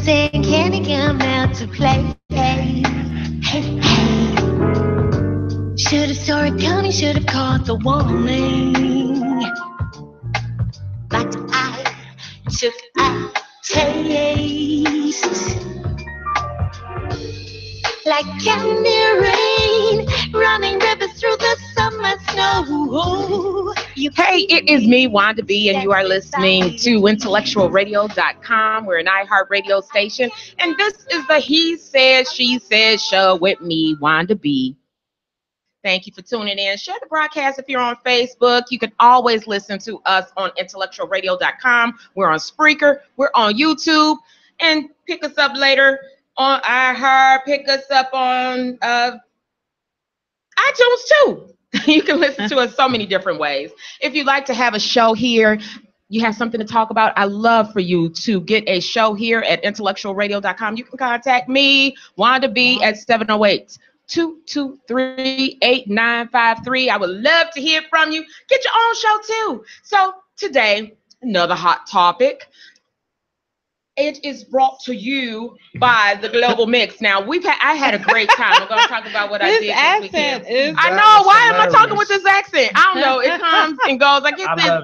saying, can he come out to play? Hey, hey. Should've saw it coming, should've caught the warning. But I took a taste. Like candy rain, running rivers through the summer snow. Hey, it is me, Wanda B, and you are listening to IntellectualRadio.com. We're an iHeartRadio station, and this is the He Said, She Said show with me, Wanda B. Thank you for tuning in. Share the broadcast if you're on Facebook. You can always listen to us on IntellectualRadio.com. We're on Spreaker. We're on YouTube. And pick us up later on iHeart. Pick us up on iTunes too. You can listen to us so many different ways. If you'd like to have a show here, you have something to talk about, I love for you to get a show here at IntellectualRadio.com. You can contact me, Wanda B, at 708-223-8953. I would love to hear from you. Get your own show too. So today, another hot topic. It is brought to you by the Global Mix. Now, I had a great time. I'm going to talk about what I did this weekend. I know. Why am I talking with this accent? I don't know. It comes and goes. I get this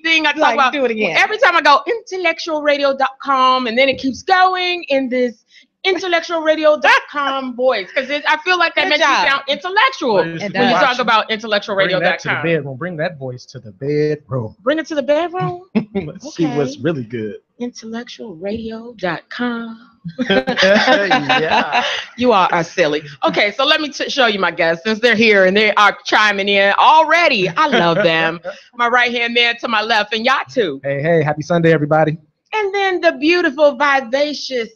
thing I talk about. Do it again. Every time I go, IntellectualRadio.com, and then it keeps going in this IntellectualRadio.com voice, because I feel like that makes you sound intellectual when you talk about IntellectualRadio.com. Bring that voice to the bedroom. Bring it to the bedroom? Let's see what's really good. IntellectualRadio.com. Yeah. You all are silly. Okay, so let me show you my guests, since they're here and they are chiming in already. I love them. My right-hand man to my left, and y'all too. Hey, happy Sunday, everybody. And then the beautiful, vivacious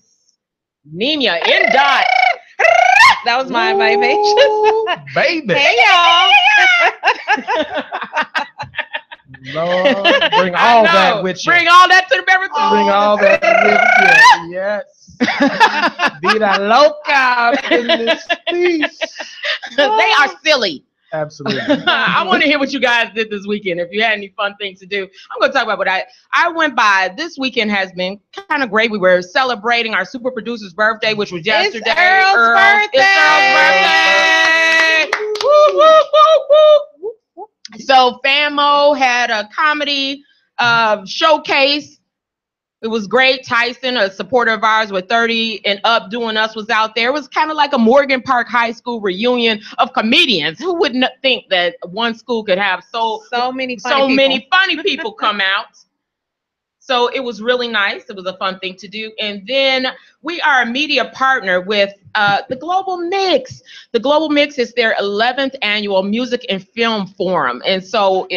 Nemia in dot. That was my vivacious. Baby. Hey, y'all. Lord, bring all that with you. Bring all that to the beverage. Bring all that with you. Yes. Vida loca in this piece. They are silly. Absolutely. I want to hear what you guys did this weekend. If you had any fun things to do, I'm going to talk about what I went by. This weekend has been kind of great. We were celebrating our super producer's birthday, which was yesterday. It's Earl's birthday. It's Earl's birthday. Woo, woo, woo, woo. So Famo had a comedy showcase. It was great. Tyson, a supporter of ours with 30 and Up Doing Us, was out there. It was kind of like a Morgan Park High School reunion of comedians. Who wouldn't think that one school could have so many funny people come out? So it was really nice. It was a fun thing to do. And then we are a media partner with the Global Mix. The Global Mix is their 11th annual music and film forum. And so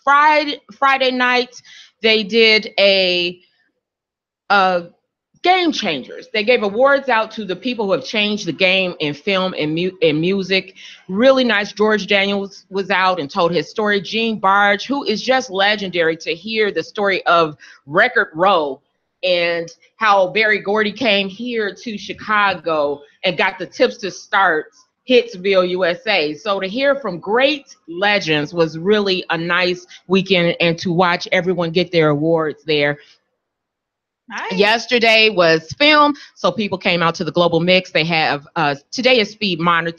Friday night, they did a Game Changers. They gave awards out to the people who have changed the game in film and music. Really nice. George Daniels was out and told his story. Gene Barge, who is just legendary, to hear the story of Record Row and how Berry Gordy came here to Chicago and got the tips to start Hitsville, USA. So to hear from great legends was really a nice weekend, and to watch everyone get their awards there. Nice. Yesterday was film, so people came out to the Global Mix. They have today is mentoring.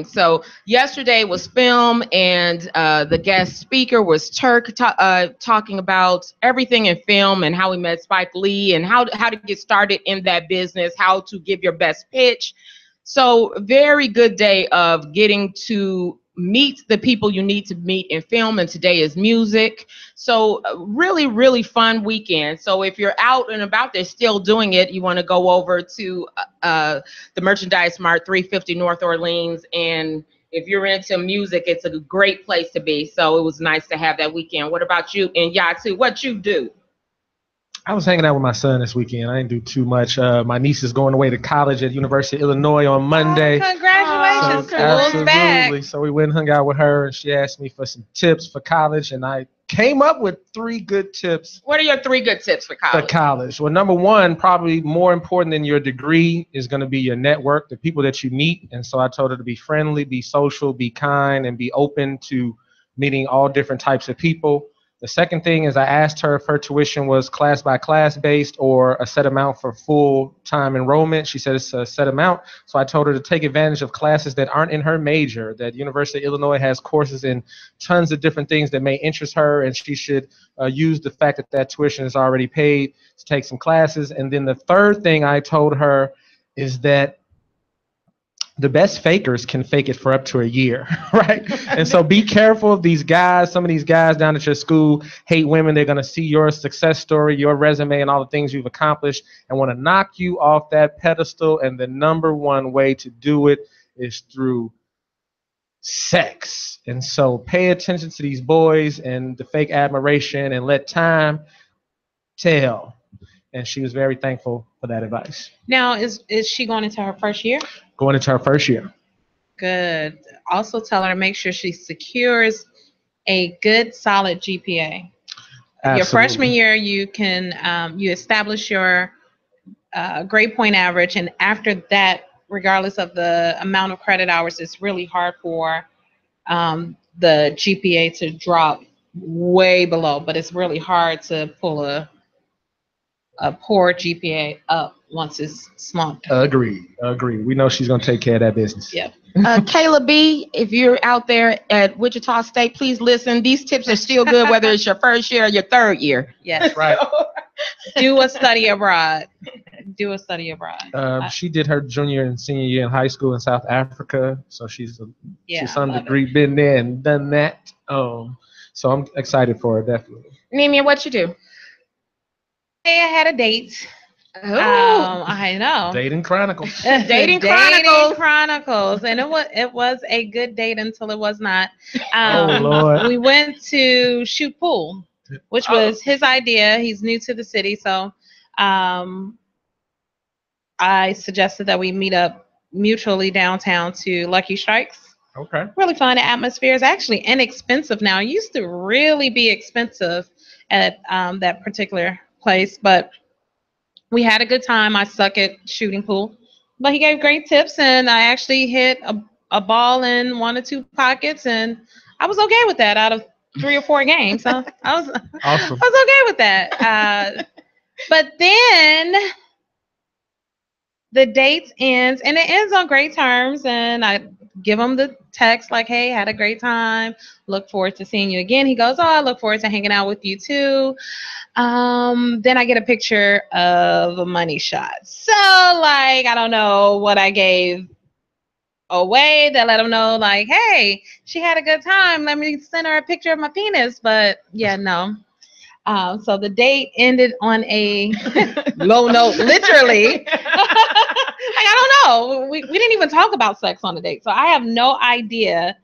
So yesterday was film, and the guest speaker was Turk, talking about everything in film and how he met Spike Lee and how to get started in that business, how to give your best pitch. So very good day of getting to meet the people you need to meet in film, and today is music. So really, really fun weekend. So if you're out and about, they're still doing it, you want to go over to the Merchandise Mart, 350 North Orleans, and if you're into music, it's a great place to be. So it was nice to have that weekend. What about you and Yatu? What you do? I was hanging out with my son this weekend. I didn't do too much. My niece is going away to college at University of Illinois on Monday. Oh, congratulations. So, absolutely. So we went and hung out with her, and she asked me for some tips for college, and I came up with 3 good tips. What are your 3 good tips for college? Well, number one, probably more important than your degree, is going to be your network, the people that you meet. And so I told her to be friendly, be social, be kind, and be open to meeting all different types of people. The second thing is I asked her if her tuition was class by class based or a set amount for full time enrollment. She said it's a set amount. So I told her to take advantage of classes that aren't in her major, that University of Illinois has courses in tons of different things that may interest her, and she should use the fact that that tuition is already paid to take some classes. And then the third thing I told her is that the best fakers can fake it for up to a year, right? And so be careful of these guys. Some of these guys down at your school hate women. They're going to see your success story, your resume, and all the things you've accomplished and want to knock you off that pedestal. And the number one way to do it is through sex. And so pay attention to these boys and the fake admiration and let time tell. And she was very thankful for that advice. Now, is she going into her first year? Going into her first year. Good. Also tell her to make sure she secures a good, solid GPA. Absolutely. Your freshman year, you can you establish your grade point average, and after that, regardless of the amount of credit hours, it's really hard for the GPA to drop way below. But it's really hard to pull a poor GPA up once it's slumped. Agreed. We know she's going to take care of that business. Yep. Kayla B., if you're out there at Wichita State, please listen. These tips are still good, whether it's your first year or your third year. Yes. Right. Do a study abroad. She did her junior and senior year in high school in South Africa, so she's to some degree been there and done that. So I'm excited for her, definitely. Mimi, what you do? I had a date. Oh, I know. Dating Chronicles. Dating Chronicles, and it was a good date until it was not. Oh Lord. We went to shoot pool, which was his idea. He's new to the city, so I suggested that we meet up mutually downtown to Lucky Strikes. Okay. Really fun. The atmosphere is actually inexpensive now. It used to really be expensive at that particular place, but we had a good time. I suck at shooting pool, but he gave great tips, and I actually hit a ball in 1 or 2 pockets, and I was okay with that out of 3 or 4 games. So I was awesome. I was okay with that. But then the date ends, and it ends on great terms, and I give him the text like, hey, had a great time. Look forward to seeing you again. He goes, oh, I look forward to hanging out with you too. Then I get a picture of a money shot. So, like, I don't know what I gave away that let him know, like, hey, she had a good time. Let me send her a picture of my penis. But, yeah, no. So the date ended on a low note, literally. Like, I don't know. We didn't even talk about sex on the date. So I have no idea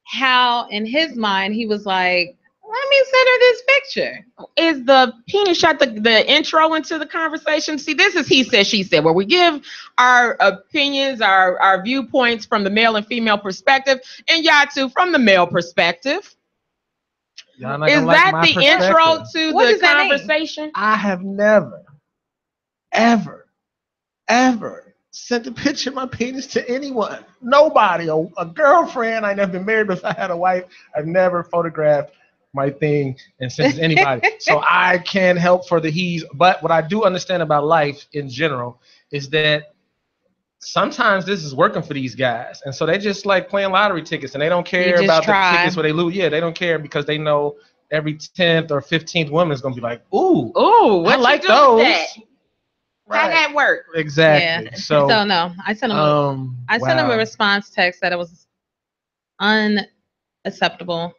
how, in his mind, he was like, let me send her this picture. Is the penis shot the intro into the conversation? See, this is he said, she said, where we give our opinions, our viewpoints from the male and female perspective, and Yatu from the male perspective. Is that the intro to the conversation? I have never, ever sent a picture of my penis to anyone. Nobody. A girlfriend. I never been married, but if I had a wife, I've never photographed my thing and sent it to anybody. So I can't help for the he's. But what I do understand about life in general is that sometimes this is working for these guys. And so they just like playing lottery tickets, and they don't care about the tickets where they lose. Yeah, they don't care because they know every 10th or 15th woman is going to be like, ooh, what I like those. Right. How that work? Exactly. Yeah. So no, I sent him a response text that it was unacceptable,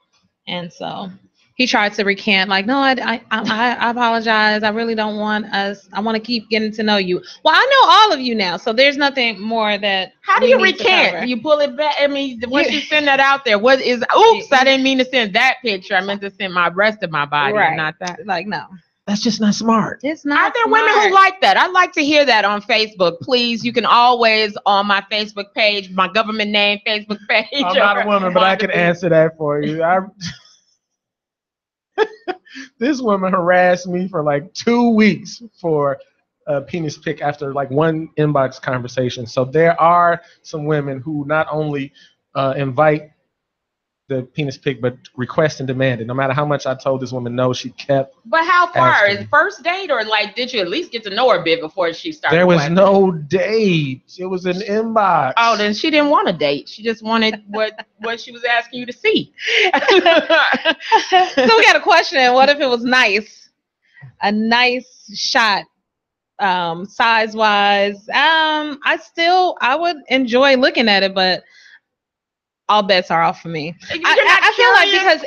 and so he tried to recant, like, no, I apologize. I really don't want us. I want to keep getting to know you. Well, I know all of you now, so there's nothing more that. How do you recant? Do you pull it back? I mean, once you send that out there, what is? Oops, I didn't mean to send that picture. I meant to send my rest of my body, right. Not that. Like, no. That's just not smart. It's not. Are there women who like that? I'd like to hear that on Facebook. Please, you can always on my Facebook page, my government name Facebook page. I'm not a woman, but I can answer that for you. This woman harassed me for like 2 weeks for a penis pic after like one inbox conversation. So there are some women who not only invite the penis pic, but request and demanded. No matter how much I told this woman no, she kept. But how far? asking. Is first date, or like did you at least get to know her a bit before she started? There was questioning? no date. It was an inbox. Oh, then she didn't want a date. She just wanted what she was asking you to see. So we got a question. What if it was nice? A nice shot, size wise. I would enjoy looking at it, but all bets are off for me. I feel like because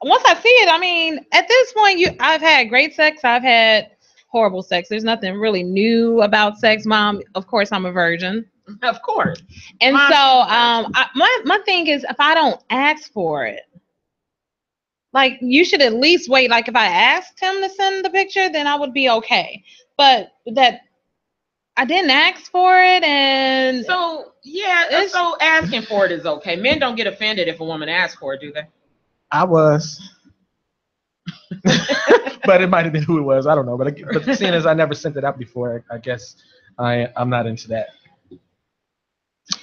once I see it, I mean, at this point, I've had great sex. I've had horrible sex. There's nothing really new about sex. Mom, of course, I'm a virgin. Of course. And my thing is, if I don't ask for it, like, you should at least wait. Like, if I asked him to send the picture, then I would be okay. But that I didn't ask for it, and so asking for it is okay. Men don't get offended if a woman asks for it, do they? I was. But it might have been who it was. I don't know. But seeing as I never sent it out before, I guess I'm not into that.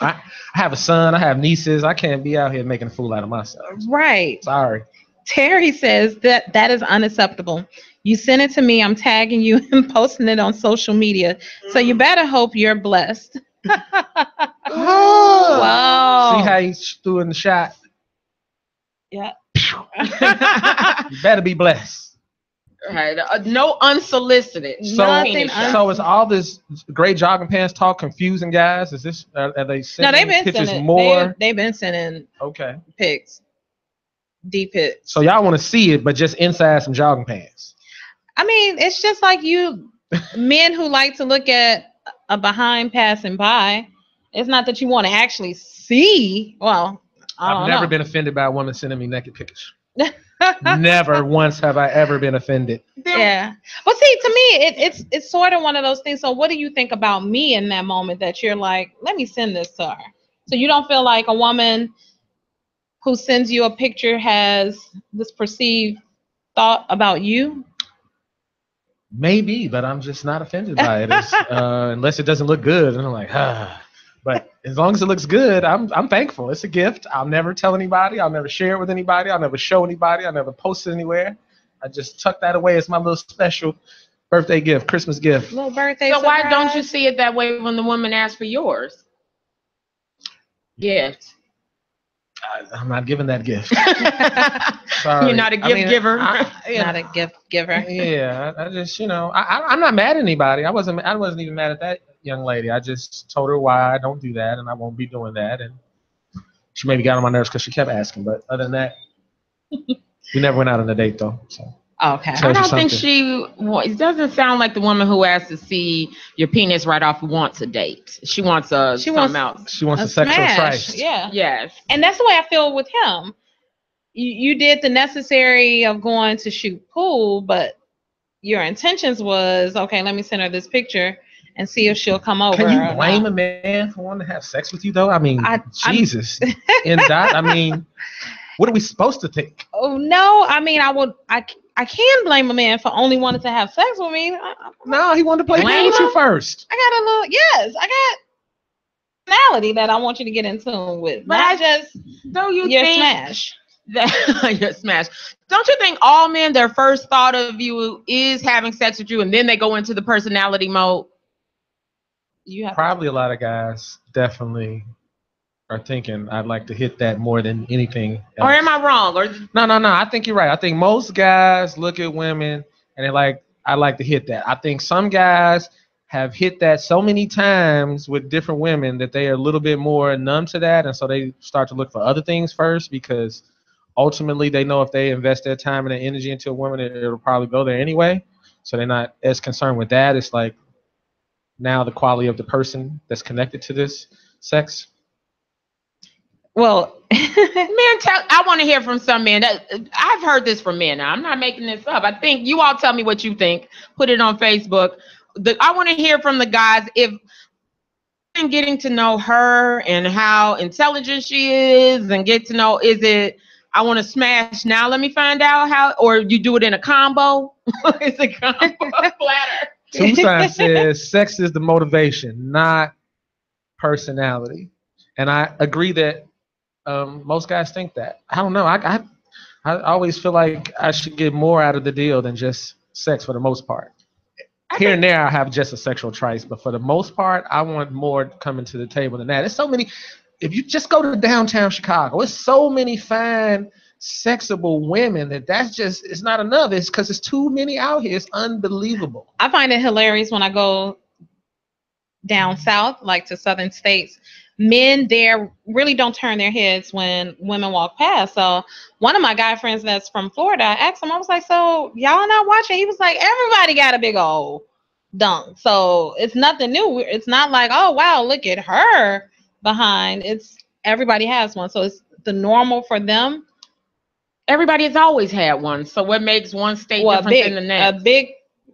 I have a son. I have nieces. I can't be out here making a fool out of myself. Right. Sorry. Terry says that is unacceptable. You send it to me, I'm tagging you and posting it on social media. So you better hope you're blessed. Oh, wow. See how he threw in the shot? Yeah. You better be blessed. Right. No unsolicited. So is all this gray jogging pants talk confusing guys? Is this are they sending pictures more? They've been sending pics. Deep pics. So y'all want to see it, but just inside some jogging pants. I mean, it's just like you men who like to look at a behind passing by. It's not that you want to actually see. Well, I've never been offended by a woman sending me naked pictures. Never once have I ever been offended. Yeah. But see, to me, it's sort of one of those things. So what do you think about me in that moment that you're like, let me send this to her? So you don't feel like a woman who sends you a picture has this perceived thought about you? Maybe, but I'm just not offended by it. Unless it doesn't look good. And I'm like, But as long as it looks good, I'm thankful. It's a gift. I'll never tell anybody. I'll never share it with anybody. I'll never show anybody. I'll never post it anywhere. I just tuck that away as my little special birthday gift, Christmas gift. Little birthday So surprise. why don't you see it that way when the woman asks for yours? Yes. I'm not giving that gift. Sorry. You're not a gift giver. Not a gift giver. Yeah, I just, I'm not mad at anybody. I wasn't even mad at that young lady. I just told her why I don't do that, and I won't be doing that. And she maybe got on my nerves because she kept asking. But other than that, we never went out on a date though. So. Okay. I don't think it doesn't sound like the woman who asks to see your penis right off wants a date. She wants something else. She wants a sexual trice. Yeah. Yes. And that's the way I feel with him. You did the necessary of going to shoot pool, but your intentions was, okay, let me send her this picture and see if she'll come over. Can you blame a man for wanting to have sex with you though? I mean, Jesus. I mean, what are we supposed to think? Oh no, I mean, I can blame a man for only wanting to have sex with me. No, he wanted to play games with you first. I got personality that I want you to get in tune with. But your smash. Your smash. Don't you think all men, their first thought of you is having sex with you, and then they go into the personality mode? Probably a lot of guys definitely are thinking I'd like to hit that more than anything else. Or am I wrong? No. I think you're right. I think most guys look at women and they're like, I like to hit that. I think some guys have hit that so many times with different women that they are a little bit more numb to that, and so they start to look for other things first because ultimately they know if they invest their time and their energy into a woman, it'll probably go there anyway. So they're not as concerned with that. It's like now the quality of the person that's connected to this sex. Well, I want to hear from some men. I've heard this from men. Now, I'm not making this up. I think you all tell me what you think. Put it on Facebook. I want to hear from the guys if getting to know her and how intelligent she is and get to know, is it, I want to smash now, let me find out how, or you do it in a combo? It's a combo platter. Tucson says sex is the motivation, not personality. And I agree that most guys think that. I don't know. I always feel like I should get more out of the deal than just sex for the most part. Here and there, I have just a sexual trice, but for the most part, I want more coming to the table than that. There's so many. If you just go to downtown Chicago, there's so many fine, sexable women that's just, it's not enough. It's because there's too many out here. It's unbelievable. I find it hilarious when I go down south, like to southern states. Men there really don't turn their heads when women walk past. So one of my guy friends that's from Florida, I asked him, I was like, so y'all not watching? He was like, everybody got a big old dunk. So it's nothing new. It's not like, oh, wow, look at her behind. It's everybody has one. So it's the normal for them. Everybody has always had one. So what makes one state different than the next? A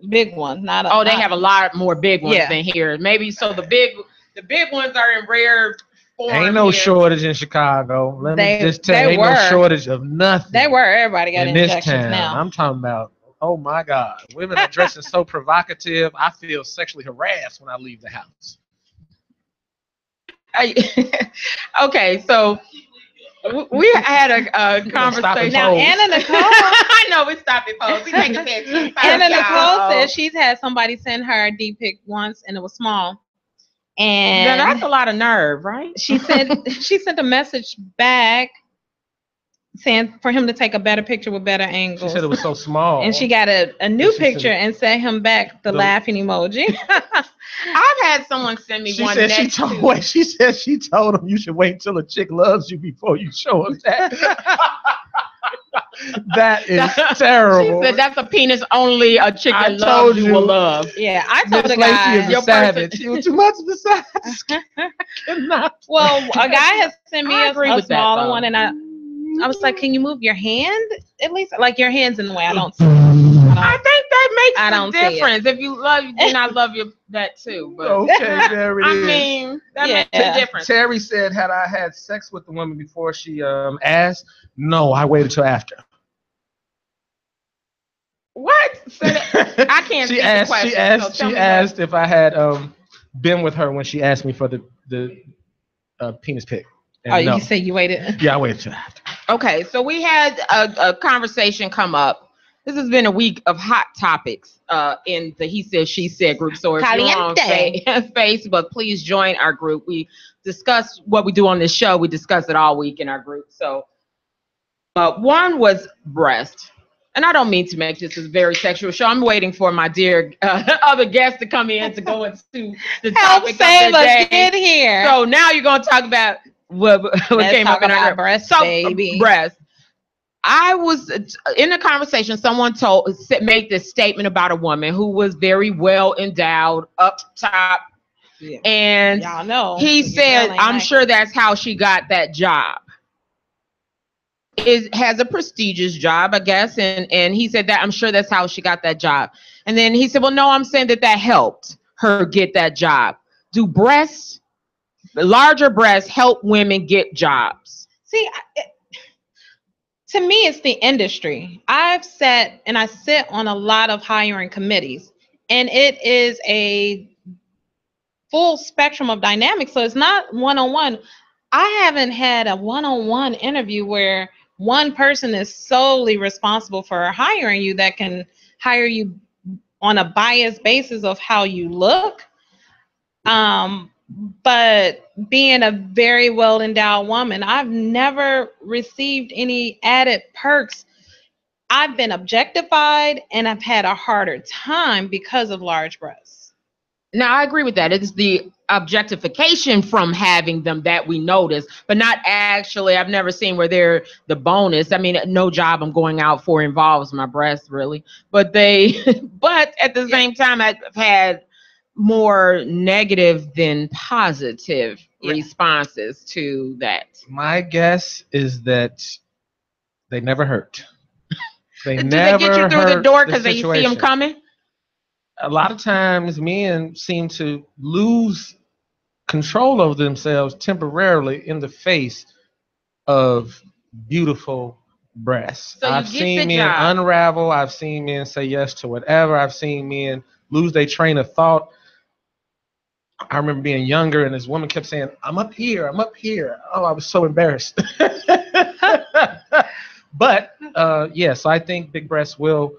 big one. They have a lot more big ones than here. Maybe so the big ones are in rare form. Ain't no shortage in Chicago. Let me just tell you, ain't no shortage of nothing. They were. Everybody got in this injections town. now. I'm talking about, oh my God. Women are dressing so provocative. I feel sexually harassed when I leave the house. Okay, so we had a conversation. Now, Anna Nicole. I know we stopped it, folks. We take it. Anna Nicole said she's had somebody send her a D-pic once, and it was small. And now, that's a lot of nerve, right? She sent a message back saying for him to take a better picture with better angles. She said it was so small. And she got a new picture and sent him back the laughing emoji. I've had someone send me one. She said she told him you should wait till a chick loves you before you show him that. That is terrible. She said that's a penis only a chick that loves you will love. Yeah, I told the guy. Is a savage. You were too much of a savage. Well, a guy has sent me a smaller one, and I was like, can you move your hand at least? Like your hand's in the way. I don't see it. I think that makes a difference. If you love you, then I love you that too. But okay, there it is. I mean, that makes a difference. Terry said, had I had sex with the woman before she asked? No, I waited till after. What? I can't see the question. She asked if I had been with her when she asked me for the penis pic. You said you waited? Yeah, I waited till after. Okay, so we had a conversation come up. This has been a week of hot topics in the He Said, She Said group. So if you're on Facebook, please join our group. We discuss what we do on this show. We discuss it all week in our group. So one was breast. And I don't mean to make this a very sexual show. I'm waiting for my dear other guests to come in to go into the topic of the day. Get here. So now you're going to talk about what came up in our breast, baby. Breast. I was in a conversation. Someone made this statement about a woman who was very well endowed, up top, and y'all know he said, "I'm sure that's how she got that job." Has a prestigious job, I guess, and he said that I'm sure that's how she got that job. And then he said, "Well, no, I'm saying that helped her get that job. Do larger breasts help women get jobs?" See, to me, it's the industry. I sit on a lot of hiring committees, and it is a full spectrum of dynamics. So it's not one-on-one. I haven't had a one-on-one interview where one person is solely responsible for hiring you that can hire you on a biased basis of how you look. But being a very well-endowed woman, I've never received any added perks. I've been objectified and I've had a harder time because of large breasts. Now, I agree with that. It's the objectification from having them that we notice, but not actually. I've never seen where they're the bonus. I mean, no job I'm going out for involves my breasts, really. But but at the same time, I've had more negative than positive responses to that. My guess is that they never hurt. Do they get you through the door because they see them coming? A lot of times men seem to lose control of themselves temporarily in the face of beautiful breasts. So I've seen men unravel. I've seen men say yes to whatever. I've seen men lose their train of thought. I remember being younger, and this woman kept saying, I'm up here, I'm up here. Oh, I was so embarrassed. But, so I think big breasts will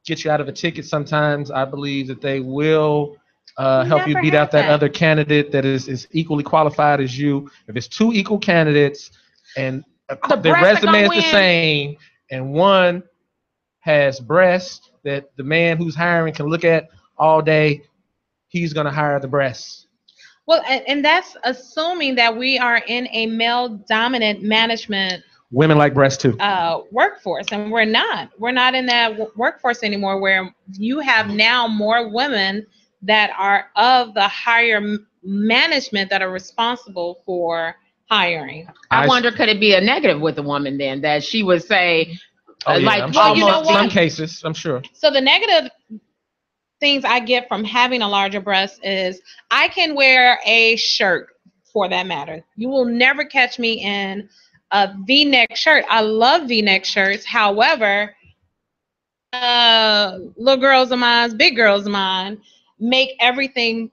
get you out of a ticket sometimes. I believe that they will help you beat out that other candidate that is equally qualified as you. If it's two equal candidates and their resume is the same, and one has breasts that the man who's hiring can look at all day, he's going to hire the breasts. Well, and that's assuming that we are in a male-dominant management. Women like breasts too. Workforce, and we're not. We're not in that workforce anymore, where you have now more women that are of the higher management that are responsible for hiring. I wonder, could it be a negative with a woman then, that she would say, some cases, I'm sure. So the negative things I get from having a larger breast is I can wear a shirt, for that matter. You will never catch me in a V-neck shirt. I love V-neck shirts. However, little girls of mine, big girls of mine, make everything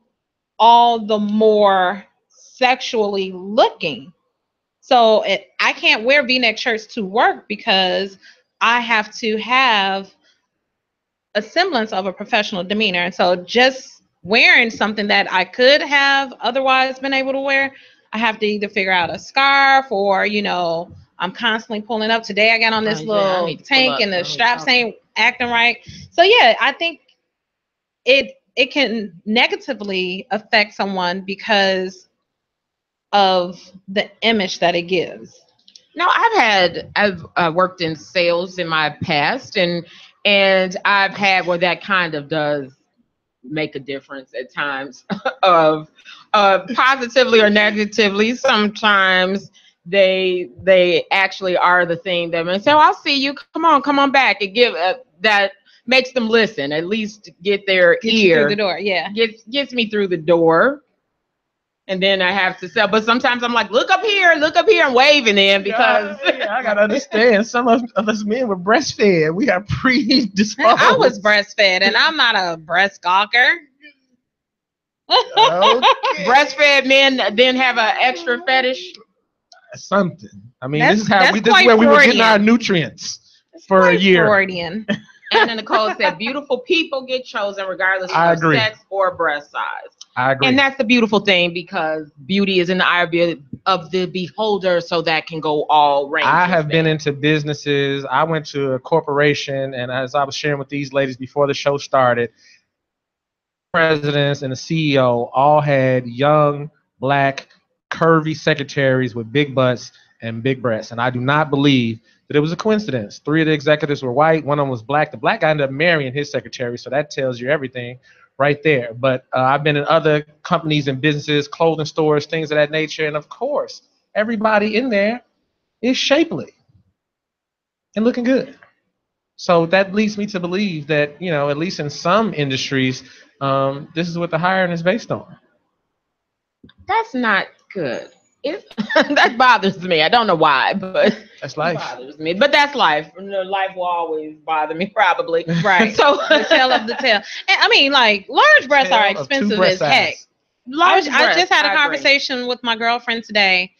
all the more sexually looking. So I can't wear V-neck shirts to work because I have to have a semblance of a professional demeanor. And so just wearing something that I could have otherwise been able to wear, I have to either figure out a scarf or, I'm constantly pulling up. Today I got on this little tank and the straps ain't acting right. So yeah, I think it can negatively affect someone because of the image that it gives. No, I've worked in sales in my past, and I've had where that kind of does make a difference at times of positively or negatively. Sometimes they actually are the thing that may say, "Oh, I'll see you. Come on back." It give that makes them listen, at least get their ear through the door. Yeah, gets me through the door. And then I have to sell, but sometimes I'm like, look up here, and waving in because I gotta understand. Some of us men were breastfed. We are predisposed. I was breastfed, and I'm not a breast gawker. Okay. Breastfed men then have an extra fetish. Something. I mean, this is where we were getting our nutrients for a year. Freudian. And then Nicole said, beautiful people get chosen regardless of sex or breast size. I agree. And that's the beautiful thing, because beauty is in the eye of the beholder, so that can go all ranges. I have been into businesses. I went to a corporation, and as I was sharing with these ladies before the show started, presidents and the CEO all had young, black, curvy secretaries with big butts and big breasts. And I do not believe that it was a coincidence. 3 of the executives were white. One of them was black. The black guy ended up marrying his secretary, so that tells you everything right there. But I've been in other companies and businesses, clothing stores, things of that nature. And of course, everybody in there is shapely and looking good. So that leads me to believe that, at least in some industries, this is what the hiring is based on. That's not good. That bothers me. I don't know why, but that's life. It bothers me. But that's life. Life will always bother me, probably. Right. So the tail of the tail. And I mean, like, large breasts are expensive as heck. I just had a conversation with my girlfriend today,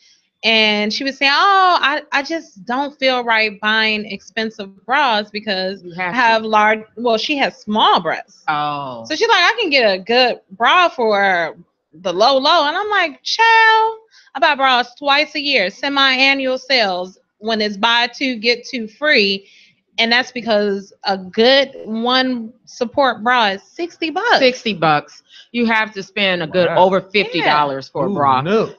and she was saying, I just don't feel right buying expensive bras because I have large. Well, she has small breasts. Oh. So she's like, I can get a good bra for the low, and I'm like, child. I buy bras twice a year, semi-annual sales when it's buy 2, get 2 free. And that's because a good one support bra is $60. $60. You have to spend a good over $50 for a bra. No.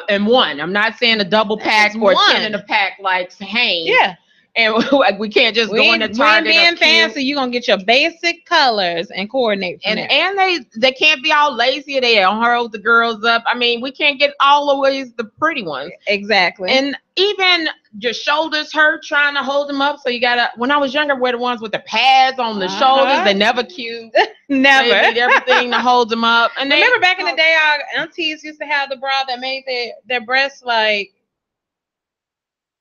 And one. I'm not saying a double pack or a 10 in a pack like Hanes. Yeah. And we can't just go into Target. We ain't being fancy. You're going to get your basic colors and coordinate from there. And they can't be all lazy. They'll hold the girls up. I mean, we can't get always the pretty ones. Exactly. And even your shoulders hurt trying to hold them up. So you got to, when I was younger, wear the ones with the pads on the shoulders. They're never cute. Never. They need everything to hold them up. And remember back in the day, our aunties used to have the bra that made their breasts like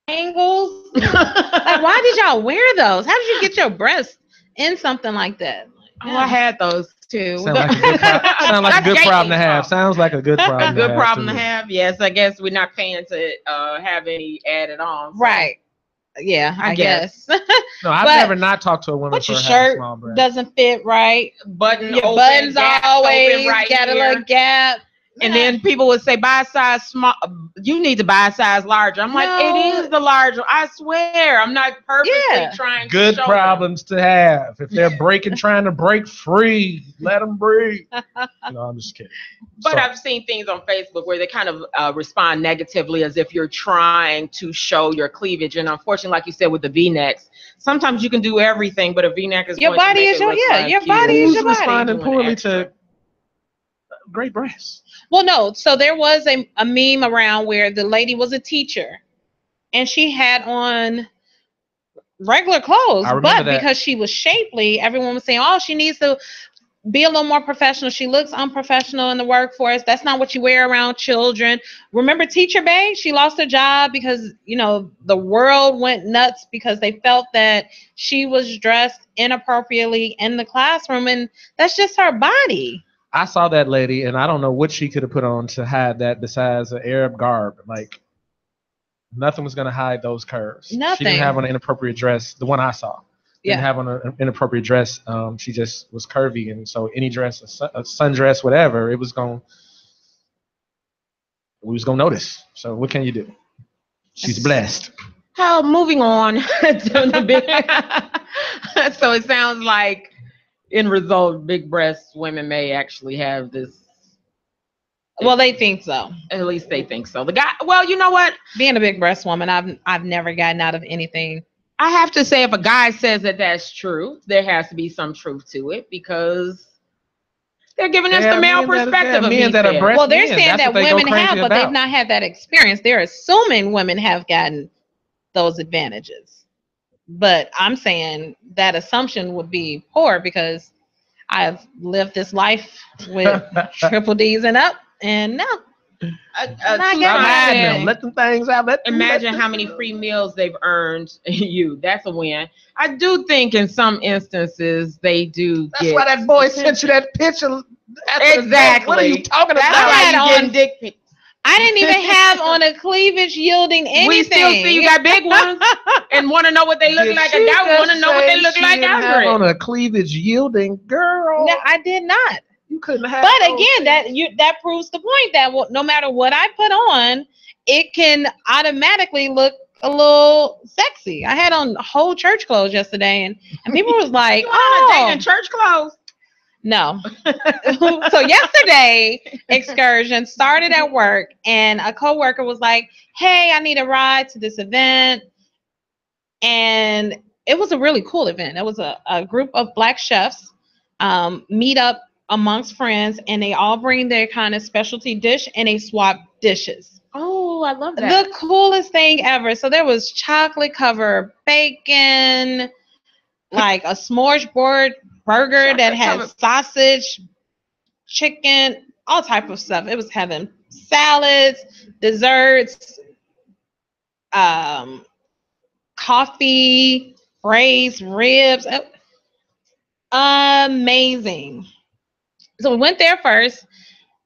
angles. Like, why did y'all wear those? How did you get your breasts in something like that? I had those. too. Sounds like a good, sound like a good problem to have. Sounds like a good problem. A good problem to have. Yes, I guess we're not paying to have any added on. So. Right. Yeah, I guess. No, I've never not talked to a woman but for your having shirt small breasts. doesn't fit right. Your buttons always right got here. a little gap. And then people would say, buy a size small. You need to buy a size larger. I'm like, it is the large. I swear, I'm not purposely trying. Good to show problems to have. If they're trying to break free, let them breathe. No, I'm just kidding. But I've seen things on Facebook where they kind of respond negatively as if you're trying to show your cleavage. And unfortunately, like you said, with the V-necks, sometimes you can do everything, but a V-neck is your body is your your body is your body. Responding poorly to great breasts. Well, no. So there was a meme around where the lady was a teacher, and she had on regular clothes, but because she was shapely, everyone was saying, "Oh, she needs to be a little more professional. She looks unprofessional in the workforce. That's not what you wear around children." Remember Teacher Bay? She lost her job because, the world went nuts because they felt that she was dressed inappropriately in the classroom, and that's just her body. I saw that lady, and I don't know what she could have put on to hide that besides an Arab garb. Like, nothing was going to hide those curves. Nothing. She didn't have on an inappropriate dress, the one I saw. Didn't have on an inappropriate dress. She just was curvy, and so any dress, a sundress, whatever, we was gonna notice. So what can you do? She's blessed. Moving on to the big. So it sounds like, in result, big breast women may actually have this. Well, they think so. At least they think so. The guy. Well, you know what? Being a big breast woman, I've never gotten out of anything. I have to say, if a guy says that that's true, there has to be some truth to it because they're giving us the male perspective of men that are breast. Well, they're saying that women have, but they've not had that experience. They're assuming women have gotten those advantages. But I'm saying that assumption would be poor because I've lived this life with triple D's and up, and no. Let them things out. Imagine how many free meals they've earned you. That's a win. I do think in some instances they do. That's why that boy sent you that picture. Exactly. What are you talking about? That's why you getting dick pics. I didn't even have on a cleavage yielding anything. We still see you got big ones and want to know what they look like. And I want to know what they look like after it. On a cleavage yielding, girl. No, I did not. You couldn't have. But again, that proves the point that no matter what I put on, it can automatically look a little sexy. I had on whole church clothes yesterday, and people was like, "Oh, in church clothes." No. So yesterday, excursion started at work, and a coworker was like, "Hey, I need a ride to this event." And it was a really cool event. It was a group of Black chefs meet up amongst friends, and they all bring their kind of specialty dish, and they swap dishes. Oh, I love that. The coolest thing ever. So there was chocolate covered bacon, like a smorgasbord burger that had sausage, chicken, all type of stuff. It was heaven. Salads, desserts, coffee, braised ribs. Amazing. So we went there first,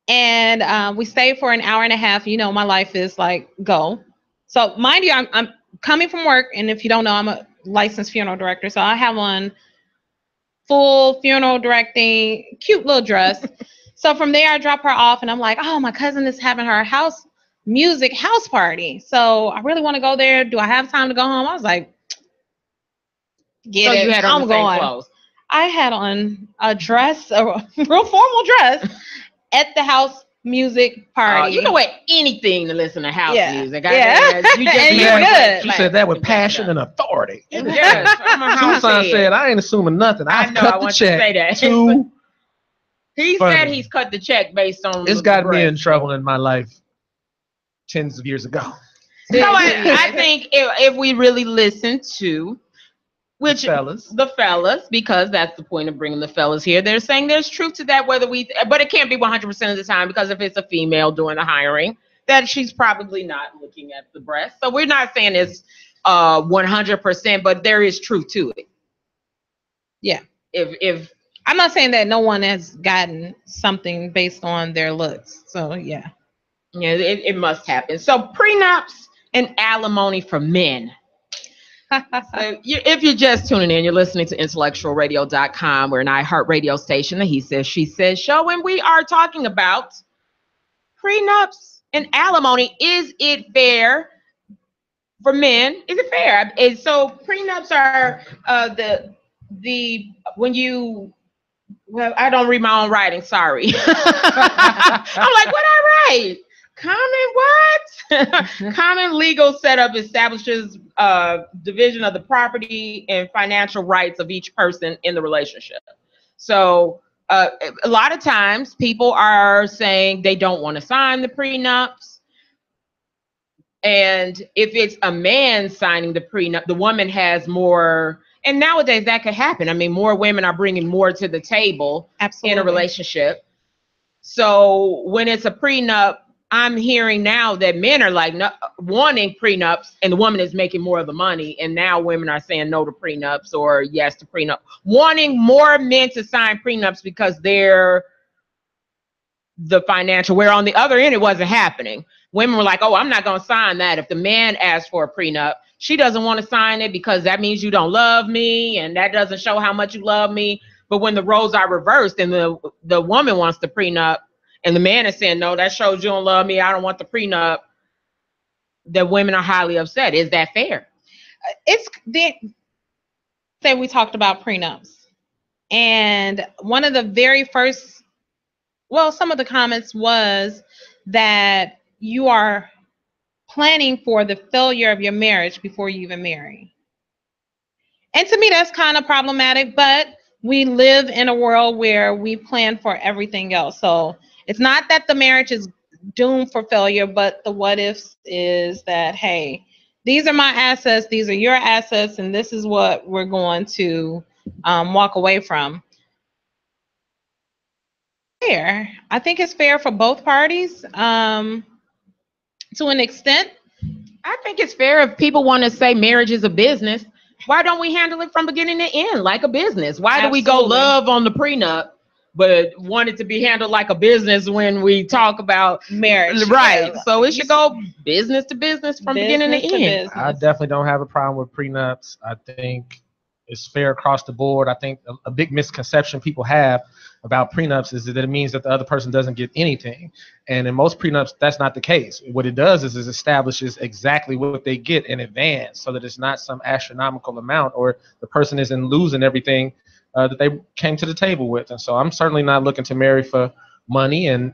and we stayed for an hour and a half. My life is like go. So mind you, I'm coming from work, and if you don't know, I'm a licensed funeral director. So I have on full funeral directing, cute little dress. So from there, I drop her off, and I'm like, oh, my cousin is having her house party. So I really want to go there. Do I have time to go home? I was like, get it. You had on the same clothes. I had on a dress, a real formal dress, at the house music party. You can wear anything to listen to house music. Yeah. You just good. She said that with passion and authority. Yes. Susan said, I ain't assuming nothing. I know. I want to say that. He said he's cut the check based on. It's got me in trouble in my life tens of years ago. So I think if we really listen to the fellas, because that's the point of bringing the fellas here. They're saying there's truth to that, but it can't be 100% of the time, because if it's a female doing the hiring, that she's probably not looking at the breast. So we're not saying it's 100%, but there is truth to it. Yeah. If I'm not saying that no one has gotten something based on their looks. So yeah. Yeah, it must happen. So prenups and alimony for men. If you're just tuning in, you're listening to IntellectualRadio.com. We're an iHeartRadio station, the He Says, She Says show, and we are talking about prenups and alimony. Is it fair for men? Is it fair? And so prenups are the when you, well, I don't read my own writing. Sorry. I'm like, what I write? Common what? Common legal setup establishes division of the property and financial rights of each person in the relationship. So a lot of times people are saying they don't want to sign the prenups. And if it's a man signing the prenup, the woman has more. And nowadays that could happen. I mean, more women are bringing more to the table. Absolutely. In a relationship. So when it's a prenup, I'm hearing now that men are like wanting prenups, and the woman is making more of the money. And now women are saying no to prenups or yes to prenup, wanting more men to sign prenups because they're the financial. Where on the other end, it wasn't happening. Women were like, oh, I'm not going to sign that. If the man asks for a prenup, she doesn't want to sign it because that means you don't love me, and that doesn't show how much you love me. But when the roles are reversed and the woman wants the prenup and the man is saying, no, that shows you don't love me, I don't want the prenup, the women are highly upset. Is that fair? It's the say we talked about prenups, and one of the very first, well, some of the comments was that you are planning for the failure of your marriage before you even marry. And to me, that's kind of problematic, but we live in a world where we plan for everything else. So it's not that the marriage is doomed for failure, but the what ifs is that, hey, these are my assets, these are your assets, and this is what we're going to walk away from. Fair. I think it's fair for both parties to an extent. I think it's fair if people want to say marriage is a business. Why don't we handle it from beginning to end like a business? Why do we go love on the prenup, but want it to be handled like a business when we talk about marriage? Right. Yeah. So it should go business to business from beginning to end. I definitely don't have a problem with prenups. I think it's fair across the board. I think a big misconception people have about prenups is that it means that the other person doesn't get anything. And in most prenups, that's not the case. What it does is it establishes exactly what they get in advance so that it's not some astronomical amount or the person isn't losing everything that they came to the table with. And so I'm certainly not looking to marry for money. And,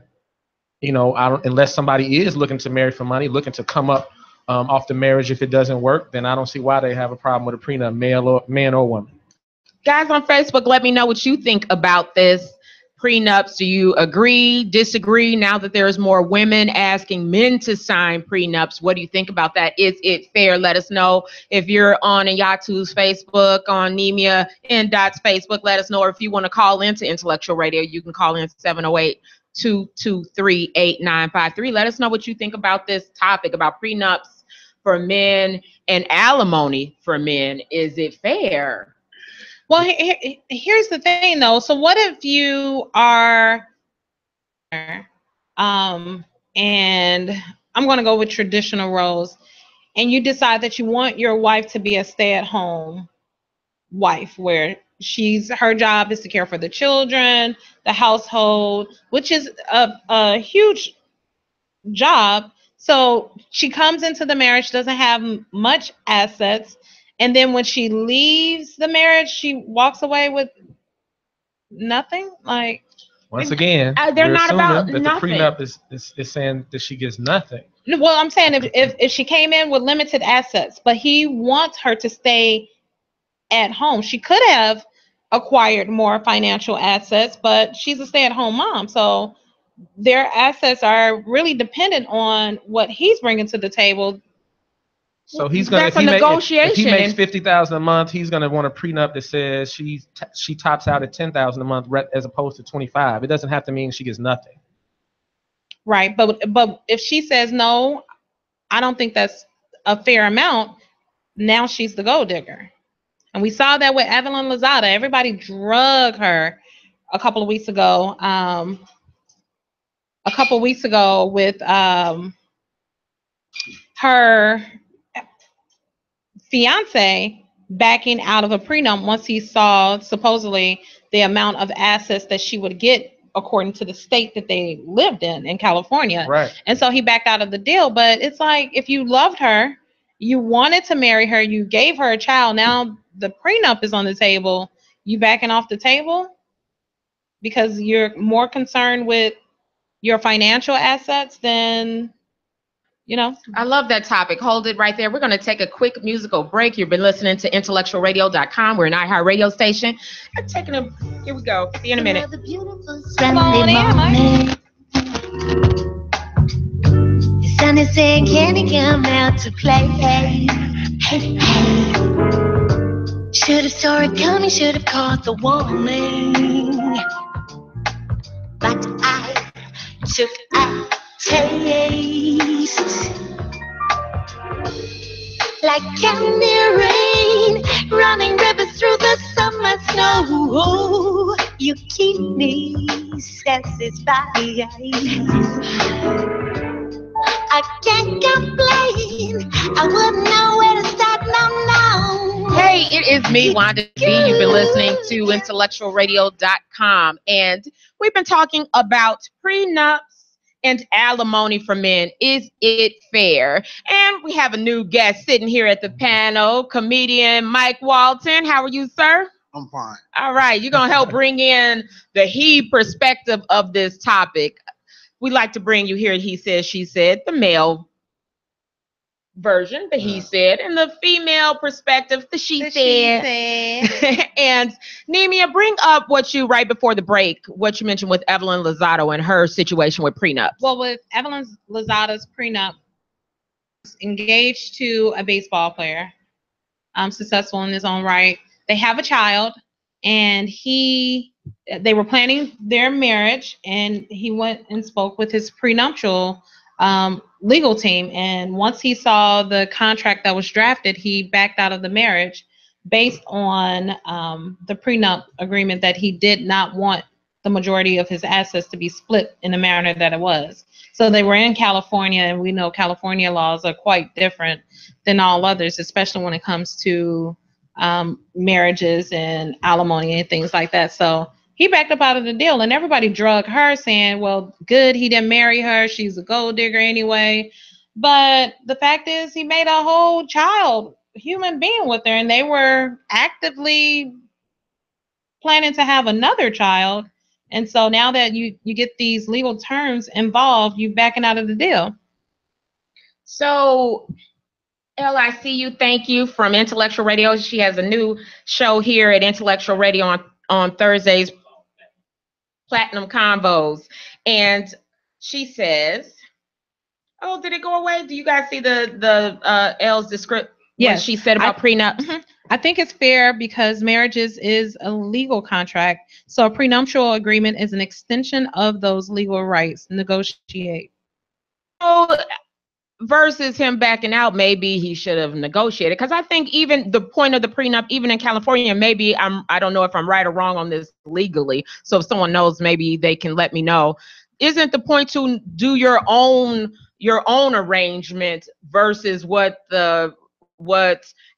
you know, unless somebody is looking to marry for money, looking to come up off the marriage if it doesn't work, then I don't see why they have a problem with a prenup, man or woman. Guys on Facebook, let me know what you think about this. Prenups, do you agree, disagree? Now that there's more women asking men to sign prenups, what do you think about that? Is it fair? Let us know. If you're on Yatu's Facebook, on Nemia and Dot's Facebook, let us know. Or if you want to call into Intellectual Radio, you can call in 708-223-8953. Let us know what you think about this topic, about prenups for men and alimony for men. Is it fair? Well, here's the thing, though. So what if you are, and I'm going to go with traditional roles, and you decide that you want your wife to be a stay-at-home wife, where her job is to care for the children, the household, which is a huge job. So she comes into the marriage, doesn't have much assets. And then when she leaves the marriage, she walks away with nothing. Like, once again, they're not about that nothing. The prenup is saying that she gets nothing. Well, I'm saying if she came in with limited assets, but he wants her to stay at home, she could have acquired more financial assets, but she's a stay-at-home mom, so their assets are really dependent on what he's bringing to the table. So he's gonna if he makes $50,000 a month, he's gonna want a prenup that says she tops out at $10,000 a month as opposed to $25,000. It doesn't have to mean she gets nothing. Right, but if she says no, I don't think that's a fair amount. Now she's the gold digger, and we saw that with Evelyn Lozada. Everybody drug her a couple of weeks ago. With her fiance backing out of a prenup once he saw supposedly the amount of assets that she would get according to the state that they lived in California. Right. And so he backed out of the deal. But it's like, if you loved her, you wanted to marry her, you gave her a child, now the prenup is on the table, you backing off the table because you're more concerned with your financial assets than, you know. I love that topic. Hold it right there. We're going to take a quick musical break. You've been listening to IntellectualRadio.com. We're an iHeart radio station. Here we go. See you in a minute. Come on in, Mike. The sun is saying, can you come out to play? Hey, hey. Should have saw it coming, should have caught the warning. But I took a taste. Like candy rain, running rivers through the summer snow. You keep me satisfied. I can't complain. I wouldn't know where to start now. Hey, it is me, Wanda B. You've been listening to IntellectualRadio.com. And we've been talking about prenups and alimony for men. Is it fair? And we have a new guest sitting here at the panel, comedian Mike Walton. How are you, sir? I'm fine. All right. You're going to help bring in the he perspective of this topic. We like to bring you here, he said, she said, the male version, the he said, and the female perspective, the she said. And Nemia, bring up what you, right before the break, what you mentioned with Evelyn Lozado and her situation with prenup. Well, with Evelyn Lozada's prenup, engaged to a baseball player, successful in his own right. They have a child, and they were planning their marriage, and he went and spoke with his prenuptial legal team. And once he saw the contract that was drafted, he backed out of the marriage based on the prenup agreement that he did not want the majority of his assets to be split in the manner that it was. So they were in California, and we know California laws are quite different than all others, especially when it comes to marriages and alimony and things like that. So he backed up out of the deal, and everybody drug her, saying, well, good, he didn't marry her, she's a gold digger anyway. But the fact is, he made a whole child, human being with her, and they were actively planning to have another child. And so now that you get these legal terms involved, you backing out of the deal. So LICU, thank you, from Intellectual Radio. She has a new show here at Intellectual Radio on Thursdays, Platinum Convos. And she says, oh, did it go away? Do you guys see the L's description? Yes. What she said about prenups? Mm-hmm. I think it's fair because marriages is a legal contract. So a prenuptial agreement is an extension of those legal rights. Negotiate. So versus him backing out, maybe he should have negotiated. Because I think even the point of the prenup, even in California, maybe I don't know if I'm right or wrong on this legally. So if someone knows, maybe they can let me know. Isn't the point to do your own arrangement versus what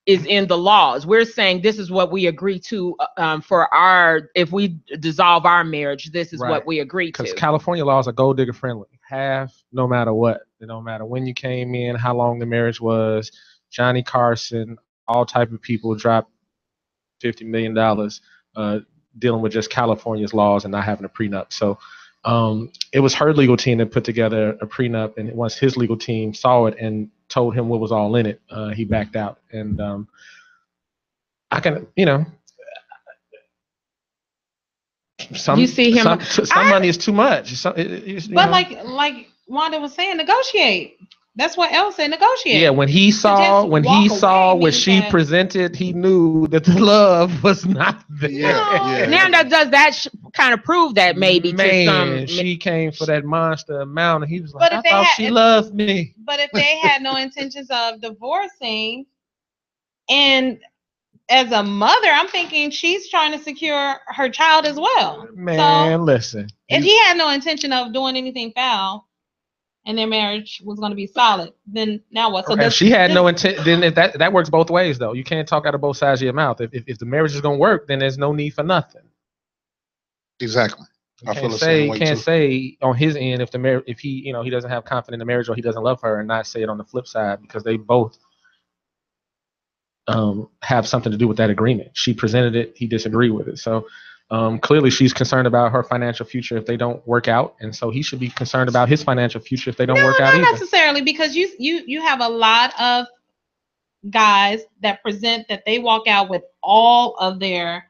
is in the laws? We're saying this is what we agree to if we dissolve our marriage, this is what we agree to. Because California laws are gold digger friendly. Half, no matter what. It don't matter when you came in, how long the marriage was. Johnny Carson, all type of people dropped $50 million dealing with just California's laws and not having a prenup. So it was her legal team that put together a prenup, and once his legal team saw it and told him what was all in it, he backed out. And I can, some money is too much. But like Wanda was saying, negotiate. That's what Elle said, negotiate. Yeah, when he saw what she presented, he knew that the love was not there. Yeah. Now does that kind of prove that maybe to some? She came for that monster amount, and he was like, I thought she loved me. But if they had no intentions of divorcing, and as a mother, I'm thinking she's trying to secure her child as well. Man, so, listen. If he had no intention of doing anything foul and their marriage was going to be solid, then now what? So if she had no intent, then that works both ways, though. You can't talk out of both sides of your mouth. If the marriage is going to work, then there's no need for nothing. Exactly. You can't say on his end if he he doesn't have confidence in the marriage or he doesn't love her, and not say it on the flip side, because they both have something to do with that agreement. She presented it, he disagreed with it. So clearly she's concerned about her financial future if they don't work out, and so he should be concerned about his financial future if they don't work out either. Not necessarily, because you have a lot of guys that present that they walk out with all of their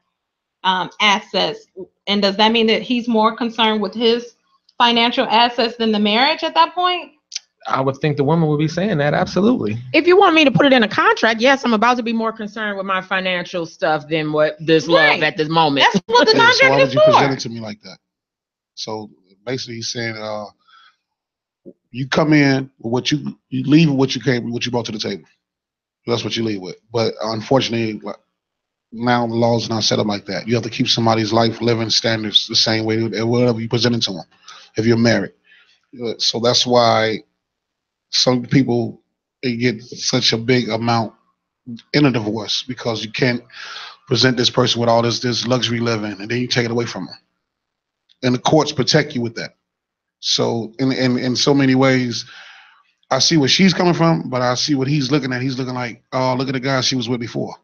assets, and does that mean that he's more concerned with his financial assets than the marriage at that point? I would think the woman would be saying that, absolutely. If you want me to put it in a contract, yes, I'm about to be more concerned with my financial stuff than what this love at this moment. That's what the contract so why would is you for. present it to me like that? So basically he's saying you come in with you leave with what you brought to the table. That's what you leave with. But unfortunately, now the laws are not set up like that. You have to keep somebody's life living standards the same way, whatever you present it to them, if you're married. So that's why some people, they get such a big amount in a divorce, because you can't present this person with all this luxury living and then you take it away from them. And the courts protect you with that. So in so many ways, I see where she's coming from, but I see what he's looking at. He's looking like, oh, look at the guys she was with before.